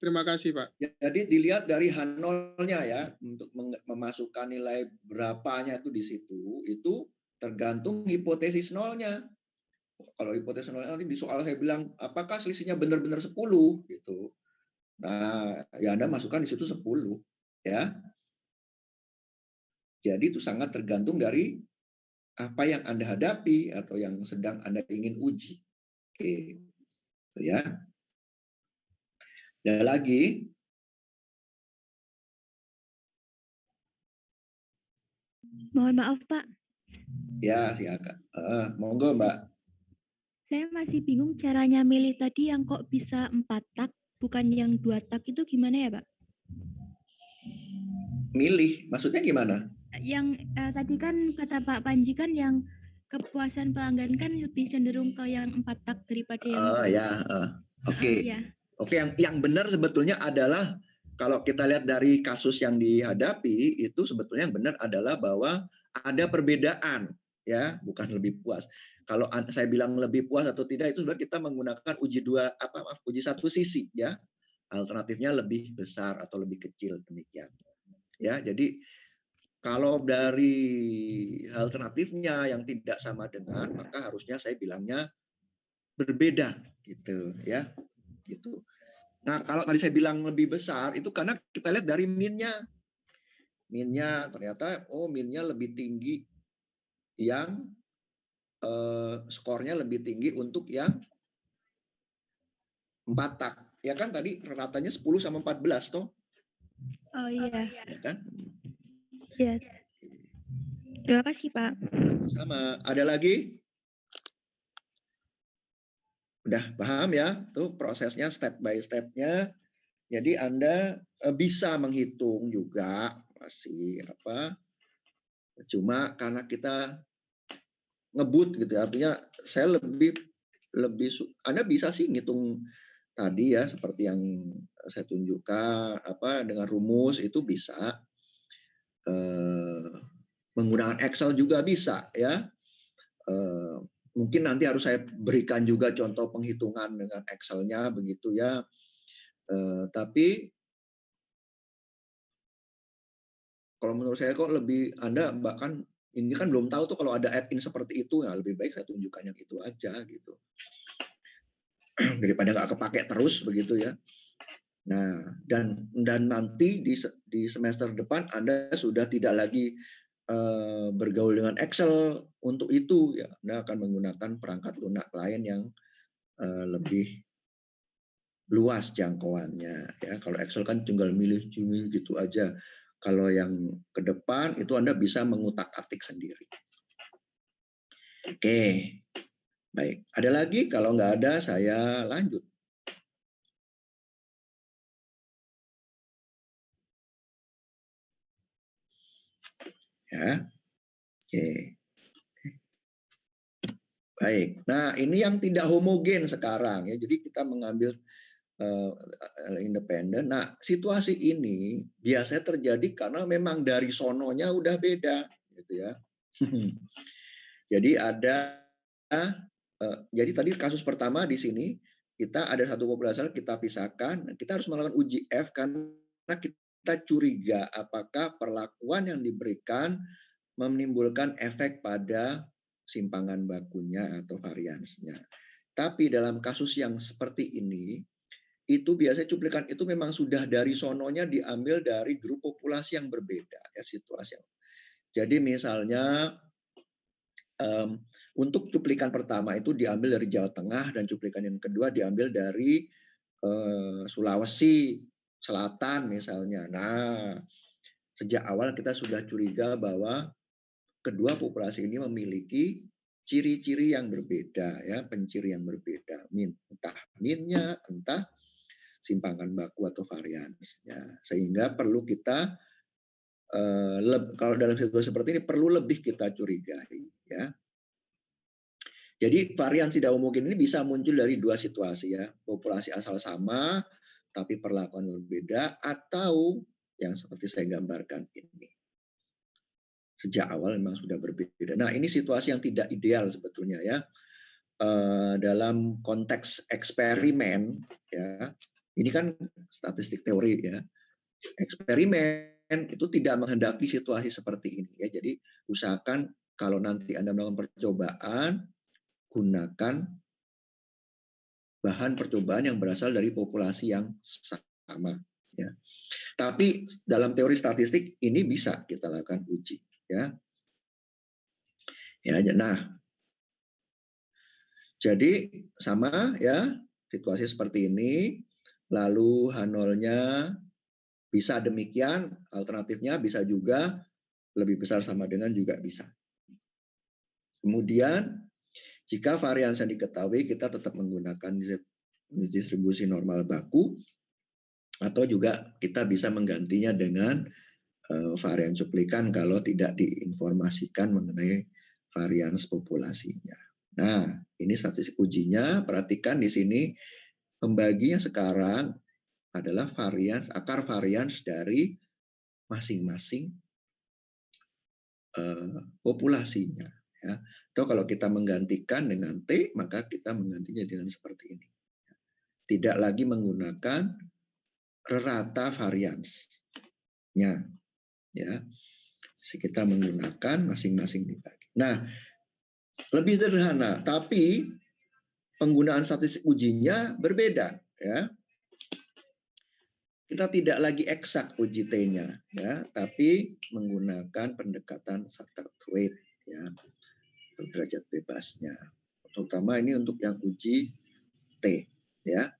Speaker 4: terima kasih Pak.
Speaker 1: Jadi dilihat dari H0-nya ya, untuk memasukkan nilai berapanya itu di situ, itu tergantung hipotesis nolnya. Kalau hipotesis nolnya nanti di soal saya bilang, apakah selisihnya benar-benar 10 gitu. Nah, ya Anda masukkan di situ 10 ya. Jadi itu sangat tergantung dari apa yang Anda hadapi atau yang sedang Anda ingin uji. Oke. Ya. Dan lagi,
Speaker 3: Mohon maaf, Pak.
Speaker 1: ya silakan. Monggo Mbak.
Speaker 3: Saya masih bingung caranya milih tadi yang kok bisa 4 tak, bukan yang 2 tak itu gimana ya, Pak?
Speaker 1: Milih, maksudnya gimana?
Speaker 3: Yang tadi kan kata Pak Panji kan yang kepuasan pelanggan kan lebih cenderung ke yang 4 tak daripada yang
Speaker 1: Ya, oke.
Speaker 3: ya.
Speaker 1: Oke, yang benar sebetulnya adalah kalau kita lihat dari kasus yang dihadapi itu sebetulnya yang benar adalah bahwa ada perbedaan ya, bukan lebih puas. Kalau saya bilang lebih puas atau tidak itu sebenarnya kita menggunakan uji satu sisi ya. Alternatifnya lebih besar atau lebih kecil demikian. Ya, jadi kalau dari alternatifnya yang tidak sama dengan, maka harusnya saya bilangnya berbeda gitu ya. Gitu. Nah, kalau tadi saya bilang lebih besar itu karena kita lihat dari minnya. Minnya ternyata minnya lebih tinggi yang skornya lebih tinggi untuk yang 4 tak. Ya kan tadi ratanya 10 sama 14 toh.
Speaker 3: Oh iya.
Speaker 1: Ya kan?
Speaker 3: Ya. Terima kasih, Pak.
Speaker 1: Sama-sama. Ada lagi? Udah paham ya? Tuh prosesnya step by step-nya. Jadi Anda bisa menghitung juga masih cuma karena kita ngebut gitu ya. Artinya saya lebih Anda bisa sih ngitung tadi ya seperti yang saya tunjukkan dengan rumus itu bisa menggunakan Excel juga bisa ya. Mungkin nanti harus saya berikan juga contoh penghitungan dengan Excel-nya begitu ya. Tapi kalau menurut saya kok lebih Anda bahkan ini kan belum tahu tuh kalau ada add-in seperti itu ya lebih baik saya tunjukkan yang itu aja gitu. Daripada nggak kepake terus begitu ya. Nah, dan nanti di semester depan Anda sudah tidak lagi bergaul dengan Excel untuk itu ya. Anda akan menggunakan perangkat lunak lain yang lebih luas jangkauannya ya. Kalau Excel kan tinggal milih gitu aja. Kalau yang ke depan itu Anda bisa mengutak-atik sendiri. Oke. Baik, ada lagi? Kalau nggak ada saya lanjut. Ya. Oke. Baik. Nah, ini yang tidak homogen sekarang ya. Jadi kita mengambil independen. Nah, situasi ini biasanya terjadi karena memang dari sononya udah beda gitu ya. Jadi jadi tadi kasus pertama di sini kita ada satu populasi kita pisahkan, kita harus melakukan uji F karena kita curiga apakah perlakuan yang diberikan menimbulkan efek pada simpangan bakunya atau variansnya. Tapi dalam kasus yang seperti ini, itu biasanya cuplikan itu memang sudah dari sononya diambil dari grup populasi yang berbeda ya situasi. Jadi misalnya untuk cuplikan pertama itu diambil dari Jawa Tengah dan cuplikan yang kedua diambil dari Sulawesi Selatan misalnya. Nah, sejak awal kita sudah curiga bahwa kedua populasi ini memiliki ciri-ciri yang berbeda ya, penciri yang berbeda. Entah minnya, entah simpangan baku atau variansnya. Sehingga perlu kita kalau dalam situasi seperti ini perlu lebih kita curigai ya. Jadi varian tidak homogen ini bisa muncul dari dua situasi ya, populasi asal sama tapi perlakuan berbeda atau yang seperti saya gambarkan ini. Sejak awal memang sudah berbeda. Nah, ini situasi yang tidak ideal sebetulnya ya. Dalam konteks eksperimen ya. Ini kan statistik teori ya. Eksperimen itu tidak menghendaki situasi seperti ini ya. Jadi usahakan kalau nanti Anda melakukan percobaan, gunakan bahan percobaan yang berasal dari populasi yang sama ya. Tapi dalam teori statistik ini bisa kita lakukan uji ya. Ya, nah. Jadi sama ya, situasi seperti ini lalu H0-nya bisa demikian, alternatifnya bisa juga lebih besar sama dengan juga bisa. Kemudian jika varians yang diketahui kita tetap menggunakan distribusi normal baku atau juga kita bisa menggantinya dengan varian cuplikan kalau tidak diinformasikan mengenai varians populasinya. Nah, ini statistik ujinya. Perhatikan di sini pembaginya sekarang adalah varians, akar varians dari masing-masing populasinya. Ya. Atau kalau kita menggantikan dengan T, maka kita menggantinya dengan seperti ini. Tidak lagi menggunakan rata variansnya. Ya. Kita menggunakan masing-masing dibagi. Nah, lebih sederhana, tapi penggunaan statistik ujinya berbeda. Ya. Kita tidak lagi eksak uji T-nya, ya, tapi menggunakan pendekatan subtracted weight, ya, derajat bebasnya. Terutama ini untuk yang uji T, ya.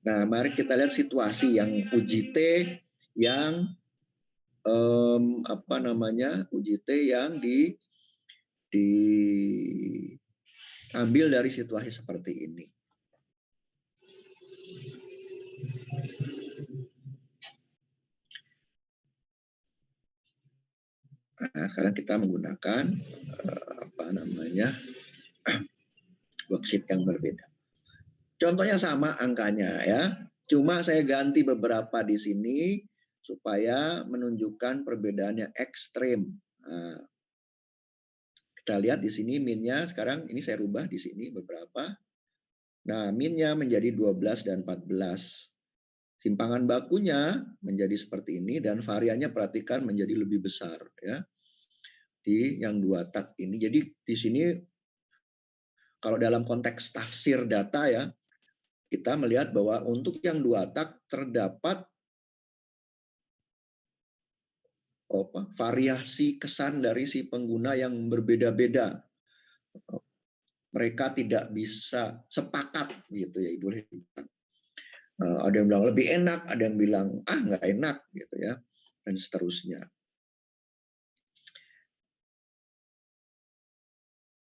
Speaker 1: Nah, mari kita lihat situasi yang uji T yang uji T yang diambil dari situasi seperti ini. Nah, sekarang kita menggunakan worksheet yang berbeda. Contohnya sama angkanya ya, cuma saya ganti beberapa di sini supaya menunjukkan perbedaan yang ekstrim. Nah, kita lihat di sini minnya sekarang ini saya rubah di sini beberapa. Nah, minnya menjadi 12 dan 14. Simpangan bakunya menjadi seperti ini dan variannya perhatikan menjadi lebih besar ya. Di yang 2 tak ini. Jadi di sini kalau dalam konteks tafsir data ya, kita melihat bahwa untuk yang 2 tak terdapat variasi kesan dari si pengguna yang berbeda-beda. Mereka tidak bisa sepakat gitu ya Ibu. Ada yang bilang lebih enak, ada yang bilang nggak enak gitu ya, dan seterusnya.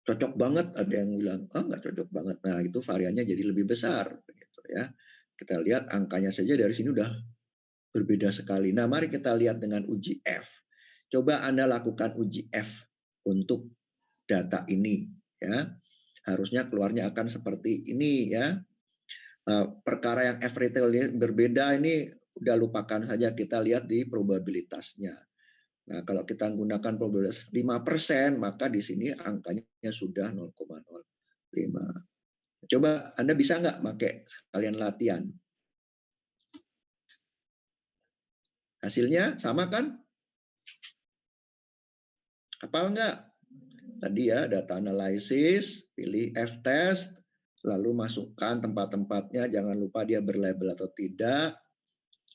Speaker 1: Cocok banget, ada yang bilang nggak cocok banget. Nah itu variannya jadi lebih besar gitu ya. Kita lihat angkanya saja dari sini udah berbeda sekali. Nah mari kita lihat dengan uji F. Coba Anda lakukan uji F untuk data ini, ya. Harusnya keluarnya akan seperti ini, ya. Perkara yang F retail berbeda ini udah lupakan saja, kita lihat di probabilitasnya. Nah, kalau kita menggunakan probabilitas 5%, maka di sini angkanya sudah 0,05. Coba Anda bisa nggak pakai sekalian latihan? Hasilnya sama kan? Hafal nggak? Tadi ya, data analisis, pilih F-test, lalu masukkan tempat-tempatnya, jangan lupa dia berlabel atau tidak,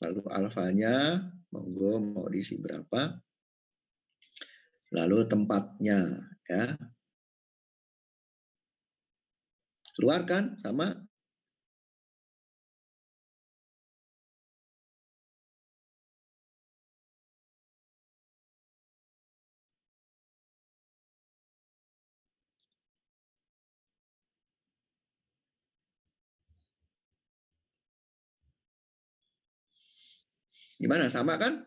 Speaker 1: lalu alfanya, monggo mau diisi berapa, lalu tempatnya, ya. Keluar kan? Sama? Gimana? Sama kan?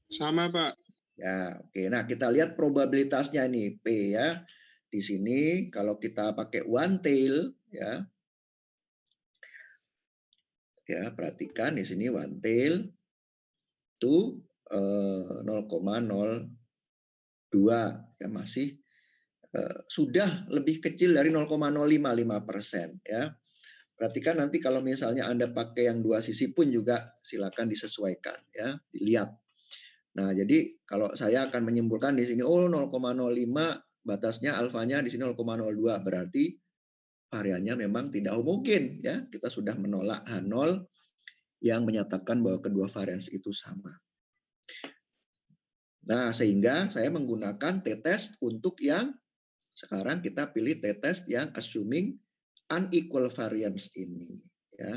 Speaker 4: Sama, Pak.
Speaker 1: Ya, oke. Nah, kita lihat probabilitasnya nih, P ya. Di sini kalau kita pakai one tail, ya. Ya, perhatikan di sini one tail itu 0,02 ya, masih sudah lebih kecil dari 0,055% ya. Perhatikan nanti kalau misalnya Anda pakai yang dua sisi pun juga silakan disesuaikan ya, dilihat. Nah, jadi kalau saya akan menyimpulkan di sini 0,05 batasnya alfanya di sini 0,02, berarti variannya memang tidak homogen ya. Kita sudah menolak H0 yang menyatakan bahwa kedua varians itu sama. Nah, sehingga saya menggunakan t-test untuk yang sekarang kita pilih t-test yang assuming unequal variance ini ya.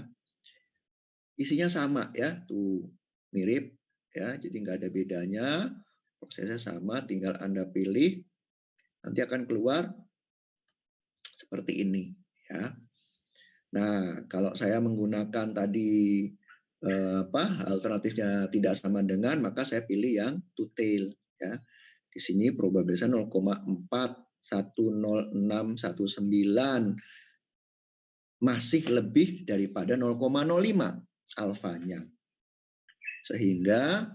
Speaker 1: Isinya sama ya, tuh mirip ya, jadi nggak ada bedanya, prosesnya sama, tinggal Anda pilih, nanti akan keluar seperti ini ya. Nah, kalau saya menggunakan tadi alternatifnya tidak sama dengan, maka saya pilih yang two tail ya. Di sini probabilitasnya 0,410619, masih lebih daripada 0,05 alfanya. Sehingga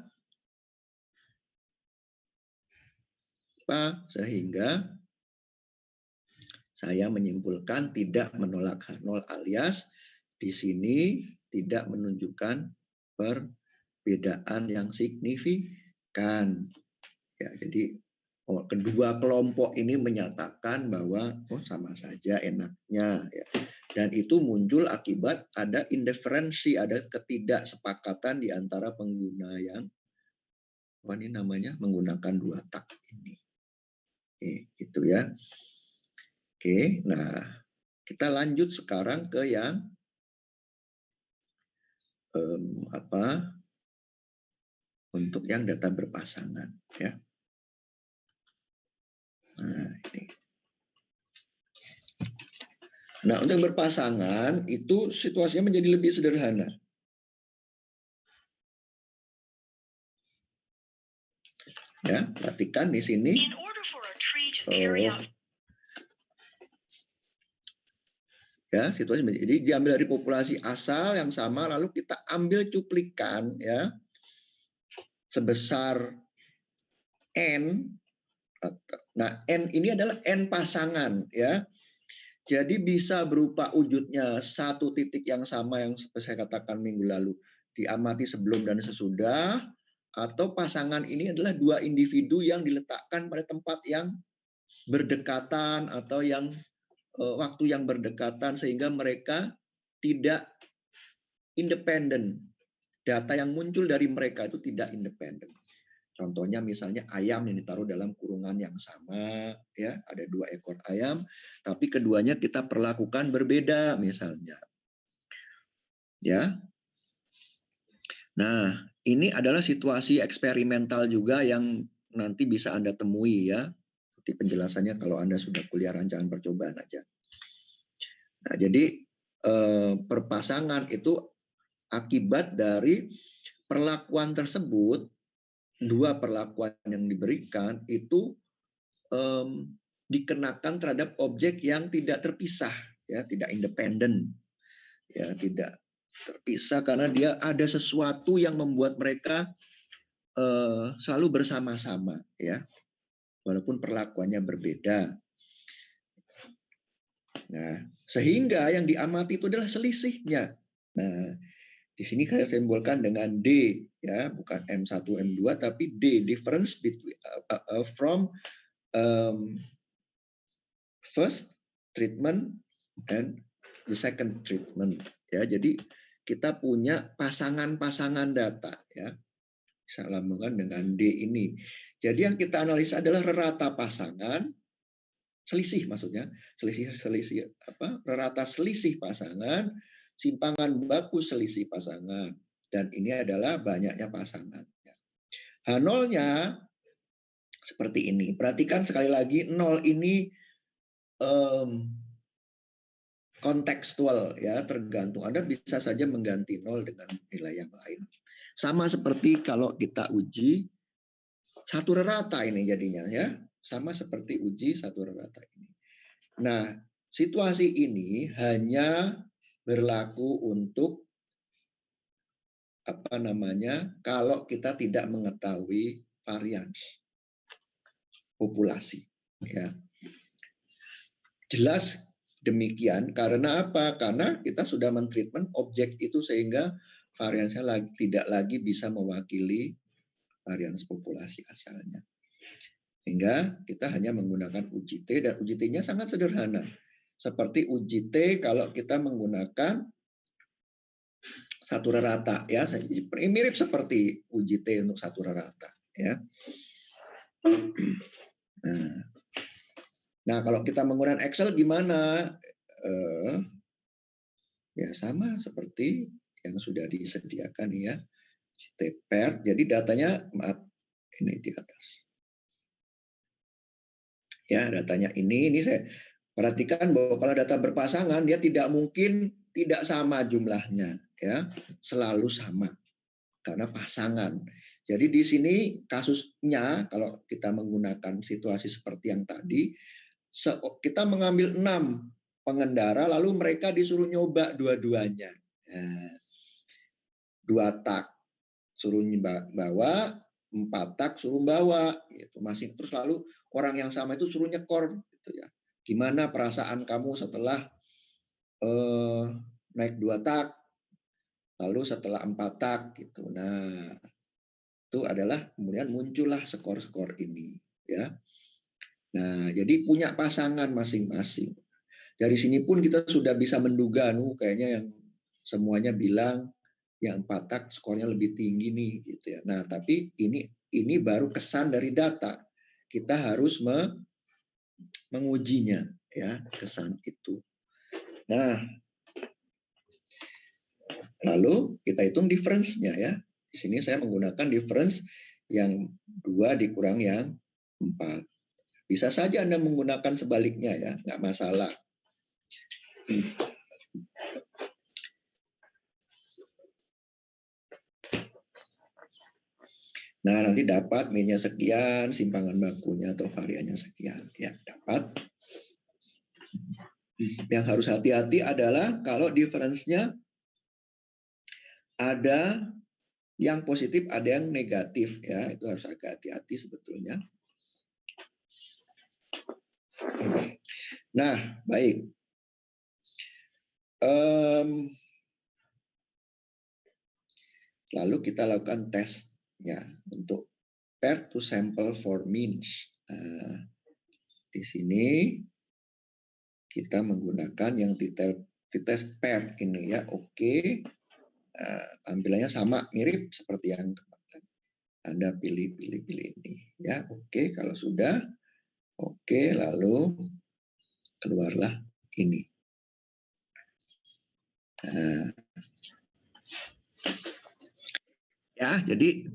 Speaker 1: saya menyimpulkan tidak menolak H0 alias di sini tidak menunjukkan perbedaan yang signifikan. Ya, jadi kedua kelompok ini menyatakan bahwa sama saja enaknya ya. Dan itu muncul akibat ada indiferensi, ada ketidaksepakatan di antara pengguna yang menggunakan dua tak ini. Oke, gitu ya. Oke, nah kita lanjut sekarang ke yang untuk yang data berpasangan ya. Nah, ini. Nah, untuk berpasangan itu situasinya menjadi lebih sederhana. Ya, perhatikan di sini. Ya, situasi jadi diambil dari populasi asal yang sama, lalu kita ambil cuplikan ya sebesar n. Nah, n ini adalah n pasangan ya. Jadi bisa berupa wujudnya satu titik yang sama yang seperti saya katakan minggu lalu, diamati sebelum dan sesudah, atau pasangan ini adalah dua individu yang diletakkan pada tempat yang berdekatan atau yang waktu yang berdekatan sehingga mereka tidak independen. Data yang muncul dari mereka itu tidak independen. Contohnya misalnya ayam yang ditaruh dalam kurungan yang sama, ya ada 2 ekor ayam, tapi keduanya kita perlakukan berbeda misalnya. Ya. Nah, ini adalah situasi eksperimental juga yang nanti bisa Anda temui ya. Seperti penjelasannya kalau Anda sudah kuliah rancangan percobaan aja. Nah, jadi perpasangan itu akibat dari perlakuan tersebut dua perlakuan yang diberikan itu dikenakan terhadap objek yang tidak terpisah, ya, tidak independen, ya, tidak terpisah karena dia ada sesuatu yang membuat mereka selalu bersama-sama, ya, walaupun perlakuannya berbeda. Nah, sehingga yang diamati itu adalah selisihnya. Nah, di sini saya simbolkan dengan D, ya, bukan M1, M2, tapi D, difference between from first treatment and the second treatment, ya. Jadi kita punya pasangan-pasangan data, ya. Bisa lambangkan dengan D ini. Jadi yang kita analisa adalah rata pasangan, selisih maksudnya, selisih rata selisih pasangan, simpangan baku selisih pasangan, dan ini adalah banyaknya pasangan. H0-nya seperti ini. Perhatikan sekali lagi, 0 ini kontekstual, ya, tergantung. Anda bisa saja mengganti 0 dengan nilai yang lain. Sama seperti kalau kita uji satu rata ini jadinya, ya. Sama seperti uji satu rata ini. Nah, situasi ini hanya berlaku untuk kalau kita tidak mengetahui varian populasi, ya. Jelas demikian karena apa? Karena kita sudah mentreatment objek itu sehingga variansnya tidak lagi bisa mewakili varians populasi asalnya. Sehingga kita hanya menggunakan uji T, dan uji T-nya sangat sederhana. Seperti uji T kalau kita menggunakan satu rata, ya, mirip seperti uji T untuk satu rata, ya. Nah, kalau kita menggunakan Excel gimana? Ya sama seperti yang sudah disediakan, ya. T-pair, jadi datanya maaf ini di atas. Ya, datanya ini saya perhatikan bahwa kalau data berpasangan dia tidak mungkin tidak sama jumlahnya, ya, selalu sama karena pasangan. Jadi di sini kasusnya kalau kita menggunakan situasi seperti yang tadi, kita mengambil 6 pengendara lalu mereka disuruh nyoba dua-duanya. Nah, 2 tak suruh bawa, 4 tak suruh bawa, gitu. Masih terus lalu orang yang sama itu suruh nyekor, gitu ya. Gimana perasaan kamu setelah naik 2 tak, lalu setelah 4 tak, gitu. Nah, itu adalah kemudian muncullah skor-skor ini, ya. Nah, jadi punya pasangan masing-masing. Dari sini pun kita sudah bisa menduga, kayaknya yang semuanya bilang yang 4 tak skornya lebih tinggi nih, gitu ya. Nah, tapi ini baru kesan dari data. Kita harus mengujinya, ya, kesan itu. Nah, lalu kita hitung difference-nya, ya. Di sini saya menggunakan difference yang 2 dikurang yang 4. Bisa saja Anda menggunakan sebaliknya, ya, nggak masalah. Nah, nanti dapat min-nya sekian, simpangan bakunya atau variannya sekian. Ya, dapat. Yang harus hati-hati adalah kalau difference-nya ada yang positif, ada yang negatif. Ya, itu harus agak hati-hati sebetulnya. Nah, baik. Lalu kita lakukan tesnya untuk pair to sample for means. Nah, di sini kita menggunakan yang t-test pair ini, ya. Oke. Nah, tampilannya sama, mirip seperti yang kemarin. Anda pilih ini, ya. Oke, kalau sudah, oke, lalu keluarlah ini. Nah, ya, jadi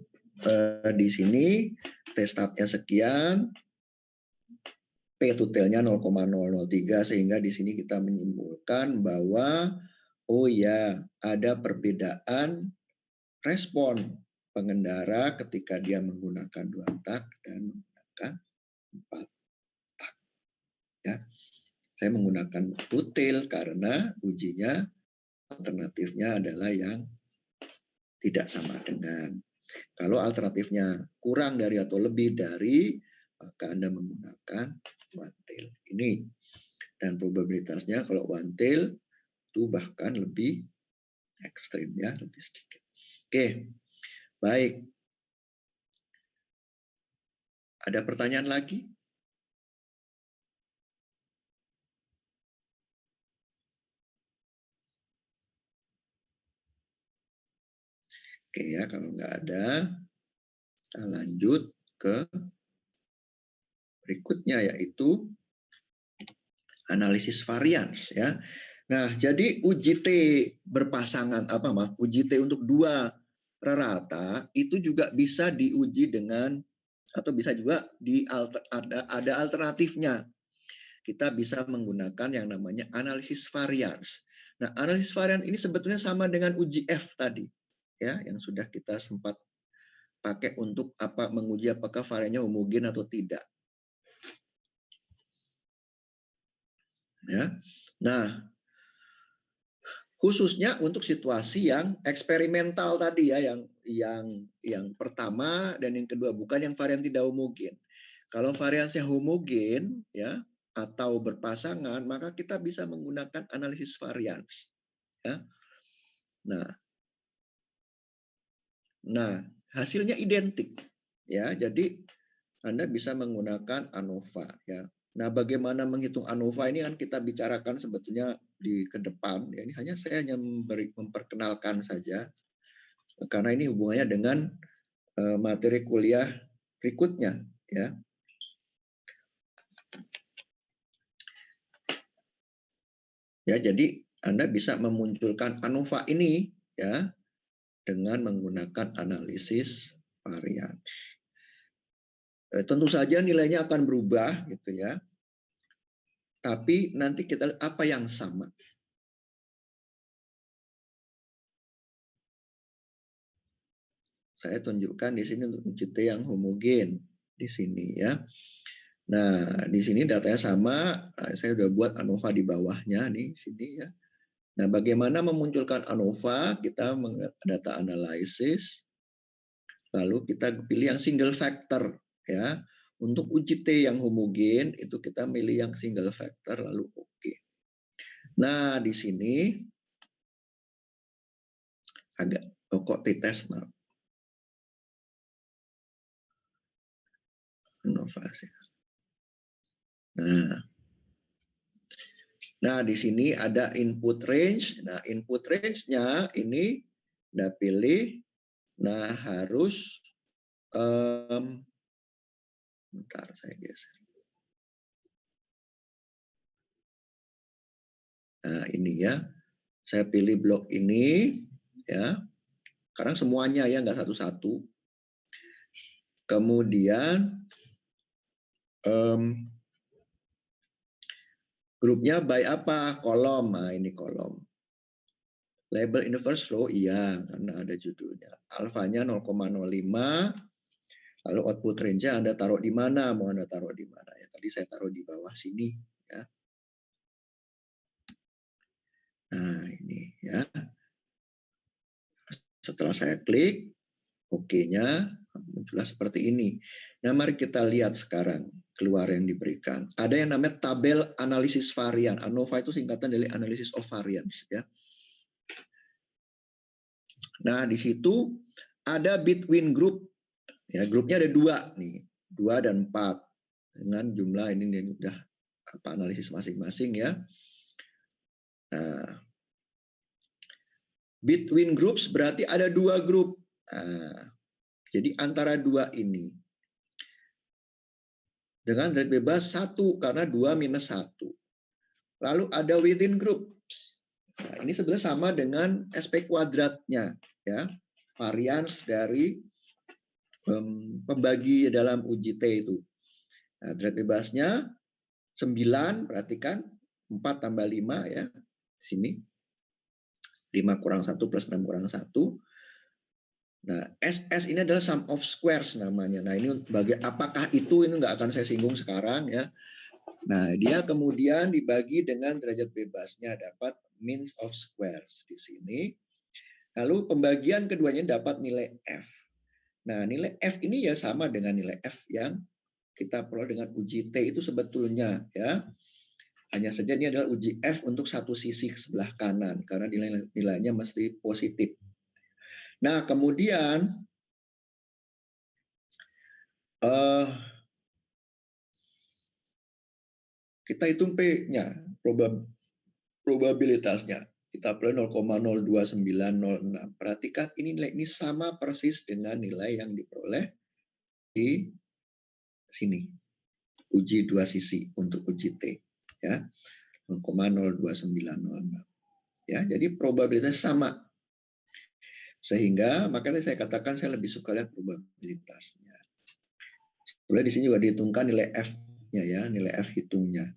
Speaker 1: di sini T-statnya sekian, P to tail-nya 0,003, sehingga di sini kita menyimpulkan bahwa oh ya, ada perbedaan respon pengendara ketika dia menggunakan 2 tak dan menggunakan 4 tak. Ya. Saya menggunakan tutil karena ujinya alternatifnya adalah yang tidak sama dengan. Kalau alternatifnya kurang dari atau lebih dari, maka Anda menggunakan one tail. Ini. Dan probabilitasnya kalau one tail itu bahkan lebih ekstrim ya, lebih sedikit. Oke, baik. Ada pertanyaan lagi? Oke ya, kalau nggak ada, kita lanjut ke berikutnya yaitu analisis varians ya. Nah, jadi uji T berpasangan uji T untuk 2 rata itu juga bisa diuji dengan atau bisa juga ada alternatifnya. Kita bisa menggunakan yang namanya analisis varians. Nah, analisis varians ini sebetulnya sama dengan uji F tadi ya, yang sudah kita sempat pakai untuk menguji apakah variannya homogen atau tidak. Ya. Nah, khususnya untuk situasi yang eksperimental tadi ya, yang pertama dan yang kedua, bukan yang varian tidak homogen. Kalau variannya homogen ya atau berpasangan, maka kita bisa menggunakan analisis varians. Ya. Nah, hasilnya identik ya. Jadi Anda bisa menggunakan ANOVA ya. Nah, bagaimana menghitung ANOVA ini kan kita bicarakan sebetulnya di ke depan. Ya, ini saya hanya memperkenalkan saja karena ini hubungannya dengan materi kuliah berikutnya ya. Ya, jadi Anda bisa memunculkan ANOVA ini ya dengan menggunakan analisis varian. Tentu saja nilainya akan berubah gitu ya. Tapi nanti kita lihat apa yang sama. Saya tunjukkan di sini untuk uji T yang homogen di sini ya. Nah, di sini datanya sama. Nah, saya sudah buat ANOVA di bawahnya nih sini ya. Nah, bagaimana memunculkan ANOVA? Kita data analisis. Lalu kita pilih yang single factor ya. Untuk uji T yang homogen itu kita milih yang single factor lalu oke. Nah, di sini agak kok t-test maaf. Inovasi. Nah, di sini ada input range. Nah, input range-nya ini Anda pilih. Nah, harus bentar saya geser. Nah, ini ya. Saya pilih blok ini ya. Sekarang semuanya ya, nggak satu-satu. Kemudian grupnya by apa? Kolom. Nah, ini kolom. Label inverse row iya, karena ada judulnya. Alfanya 0,05. Lalu output range-nya Anda taruh di mana? Mau Anda taruh di mana? Ya, tadi saya taruh di bawah sini. Ya. Nah, ini ya. Setelah saya klik, OK-nya muncullah seperti ini. Nah, mari kita lihat sekarang keluar yang diberikan. Ada yang namanya tabel analisis varian. ANOVA itu singkatan dari analysis of variance. Ya. Nah, di situ ada between group. Ya, grupnya ada 2 nih, 2 dan 4 dengan jumlah ini udah analisis masing-masing ya. Nah, between groups berarti ada 2 grup. Nah, jadi antara 2 ini dengan rate bebas 1 karena 2 minus 1. Lalu ada within group. Nah, ini sebenarnya sama dengan SP kuadratnya ya, varians dari pembagi dalam uji T itu. Nah, rate bebasnya 9, perhatikan 4 tambah 5 ya. Sini 5 kurang 1 plus 6 kurang 1. Nah, SS ini adalah sum of squares namanya. Nah, ini apakah itu ini nggak akan saya singgung sekarang ya. Nah, dia kemudian dibagi dengan derajat bebasnya dapat means of squares di sini. Lalu pembagian keduanya dapat nilai F. Nah, nilai F ini ya sama dengan nilai F yang kita peroleh dengan uji T itu sebetulnya ya. Hanya saja ini adalah uji F untuk satu sisi sebelah kanan karena nilainya mesti positif. Nah, kemudian kita hitung P-nya, probabilitasnya. Kita peroleh 0,02906. Perhatikan ini nilai ini sama persis dengan nilai yang diperoleh di sini. Uji dua sisi untuk uji T. Ya, 0,02906. Ya, jadi probabilitasnya sama. Sehingga makanya saya katakan saya lebih suka lihat probabilitasnya. Boleh di sini juga dihitungkan nilai F-nya ya, nilai F hitungnya.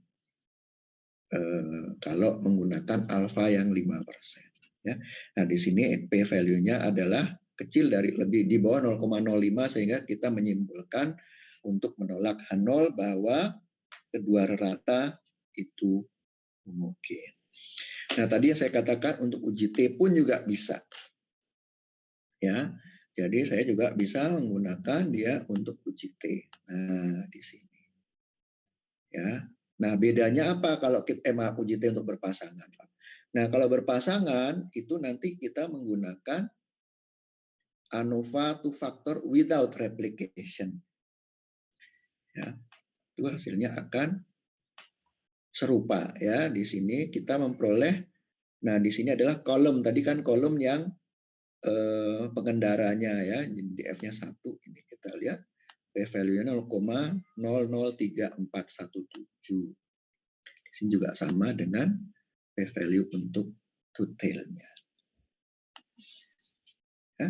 Speaker 1: Kalau menggunakan alfa yang 5%. Ya. Nah, di sini P value-nya adalah kecil dari lebih di bawah 0,05 sehingga kita menyimpulkan untuk menolak H0 bahwa kedua rata itu homogen. Nah, tadi yang saya katakan untuk uji T pun juga bisa. Ya. Jadi saya juga bisa menggunakan dia untuk uji T. Nah, di sini. Ya. Nah, bedanya apa kalau kita uji T untuk berpasangan, Pak? Nah, kalau berpasangan itu nanti kita menggunakan ANOVA two factor without replication. Ya. Itu hasilnya akan serupa ya. Di sini kita memperoleh, nah di sini adalah kolom, tadi kan kolom yang pengendaranya ya, di F-nya 1, ini kita lihat P value-nya 0,003417. Di sini juga sama dengan P value untuk two-tailnya. Ya,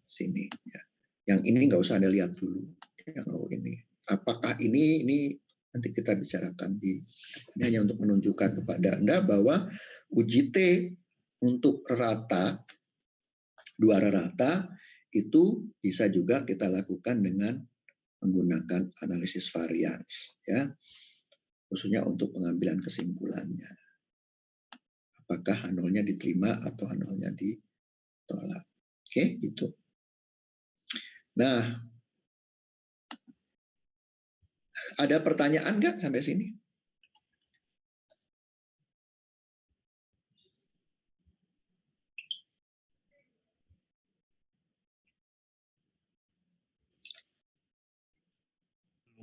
Speaker 1: sini ya. Yang ini nggak usah Anda lihat dulu. Yang ini. Apakah ini nanti kita bicarakan ini hanya untuk menunjukkan kepada Anda bahwa uji T untuk rata, dua rata itu bisa juga kita lakukan dengan menggunakan analisis varians ya, khususnya untuk pengambilan kesimpulannya. Apakah H0-nya diterima atau H0-nya ditolak. Oke, gitu. Nah, ada pertanyaan nggak sampai sini?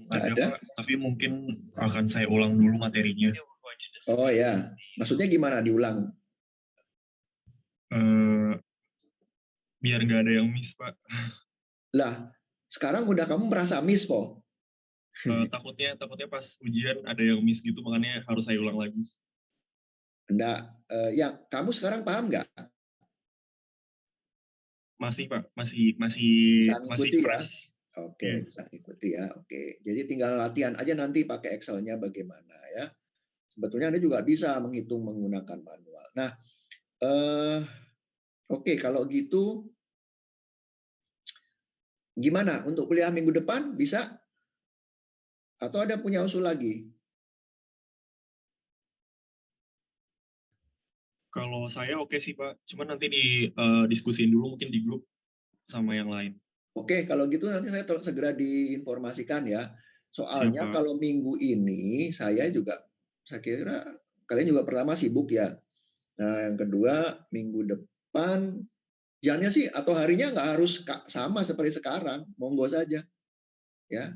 Speaker 5: Ada, Pak, tapi mungkin akan saya ulang dulu materinya.
Speaker 1: Oh ya, maksudnya gimana diulang?
Speaker 5: Biar nggak ada yang miss, Pak.
Speaker 1: Lah, sekarang udah kamu merasa miss, Po?
Speaker 5: Takutnya pas ujian ada yang miss gitu, makanya harus saya ulang lagi.
Speaker 1: Enggak, ya kamu sekarang paham nggak?
Speaker 5: Masih, Pak,
Speaker 1: Bisa
Speaker 5: masih
Speaker 1: ngikuti ya?
Speaker 5: stres.
Speaker 1: Oke, bisa ikuti ya. Oke, jadi tinggal latihan aja nanti pakai Excel-nya bagaimana ya. Sebetulnya Anda juga bisa menghitung menggunakan manual. Nah, oke, kalau gitu gimana untuk kuliah minggu depan, bisa? Atau ada punya usul lagi?
Speaker 5: Kalau saya oke sih, Pak. Cuma nanti diskusiin dulu mungkin di grup sama yang lain.
Speaker 1: Oke, kalau gitu nanti saya segera diinformasikan ya. Soalnya
Speaker 5: Siap, Pak.
Speaker 1: kalau minggu ini saya kira kalian juga pertama sibuk ya. Nah, yang kedua minggu depan jamnya sih atau harinya nggak harus sama seperti sekarang, monggo saja. Ya.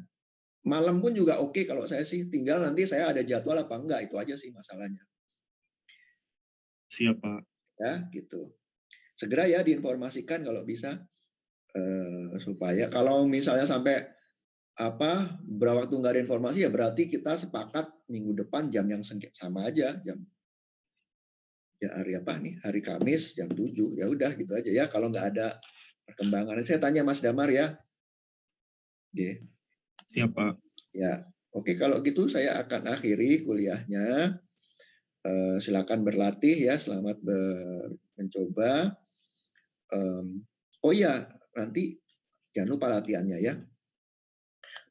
Speaker 1: Malam pun juga oke kalau saya sih, tinggal nanti saya ada jadwal apa enggak, itu aja sih masalahnya.
Speaker 5: Siap, Pak.
Speaker 1: Ya, gitu. Segera ya diinformasikan kalau bisa. Supaya kalau misalnya sampai berapa waktu nggak ada informasi ya berarti kita sepakat minggu depan jam yang sama aja, jam ya hari apa nih, hari Kamis jam 7, ya udah gitu aja ya kalau nggak ada perkembangan. Saya tanya Mas Damar ya. Oke.
Speaker 5: Siap, Pak.
Speaker 1: Ya, oke, kalau gitu saya akan akhiri kuliahnya. Silakan berlatih ya, selamat mencoba. Oh iya, nanti jangan lupa latihannya ya.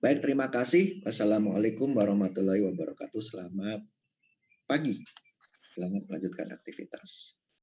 Speaker 1: Baik, terima kasih. Wassalamualaikum warahmatullahi wabarakatuh. Selamat pagi. Selamat melanjutkan aktivitas.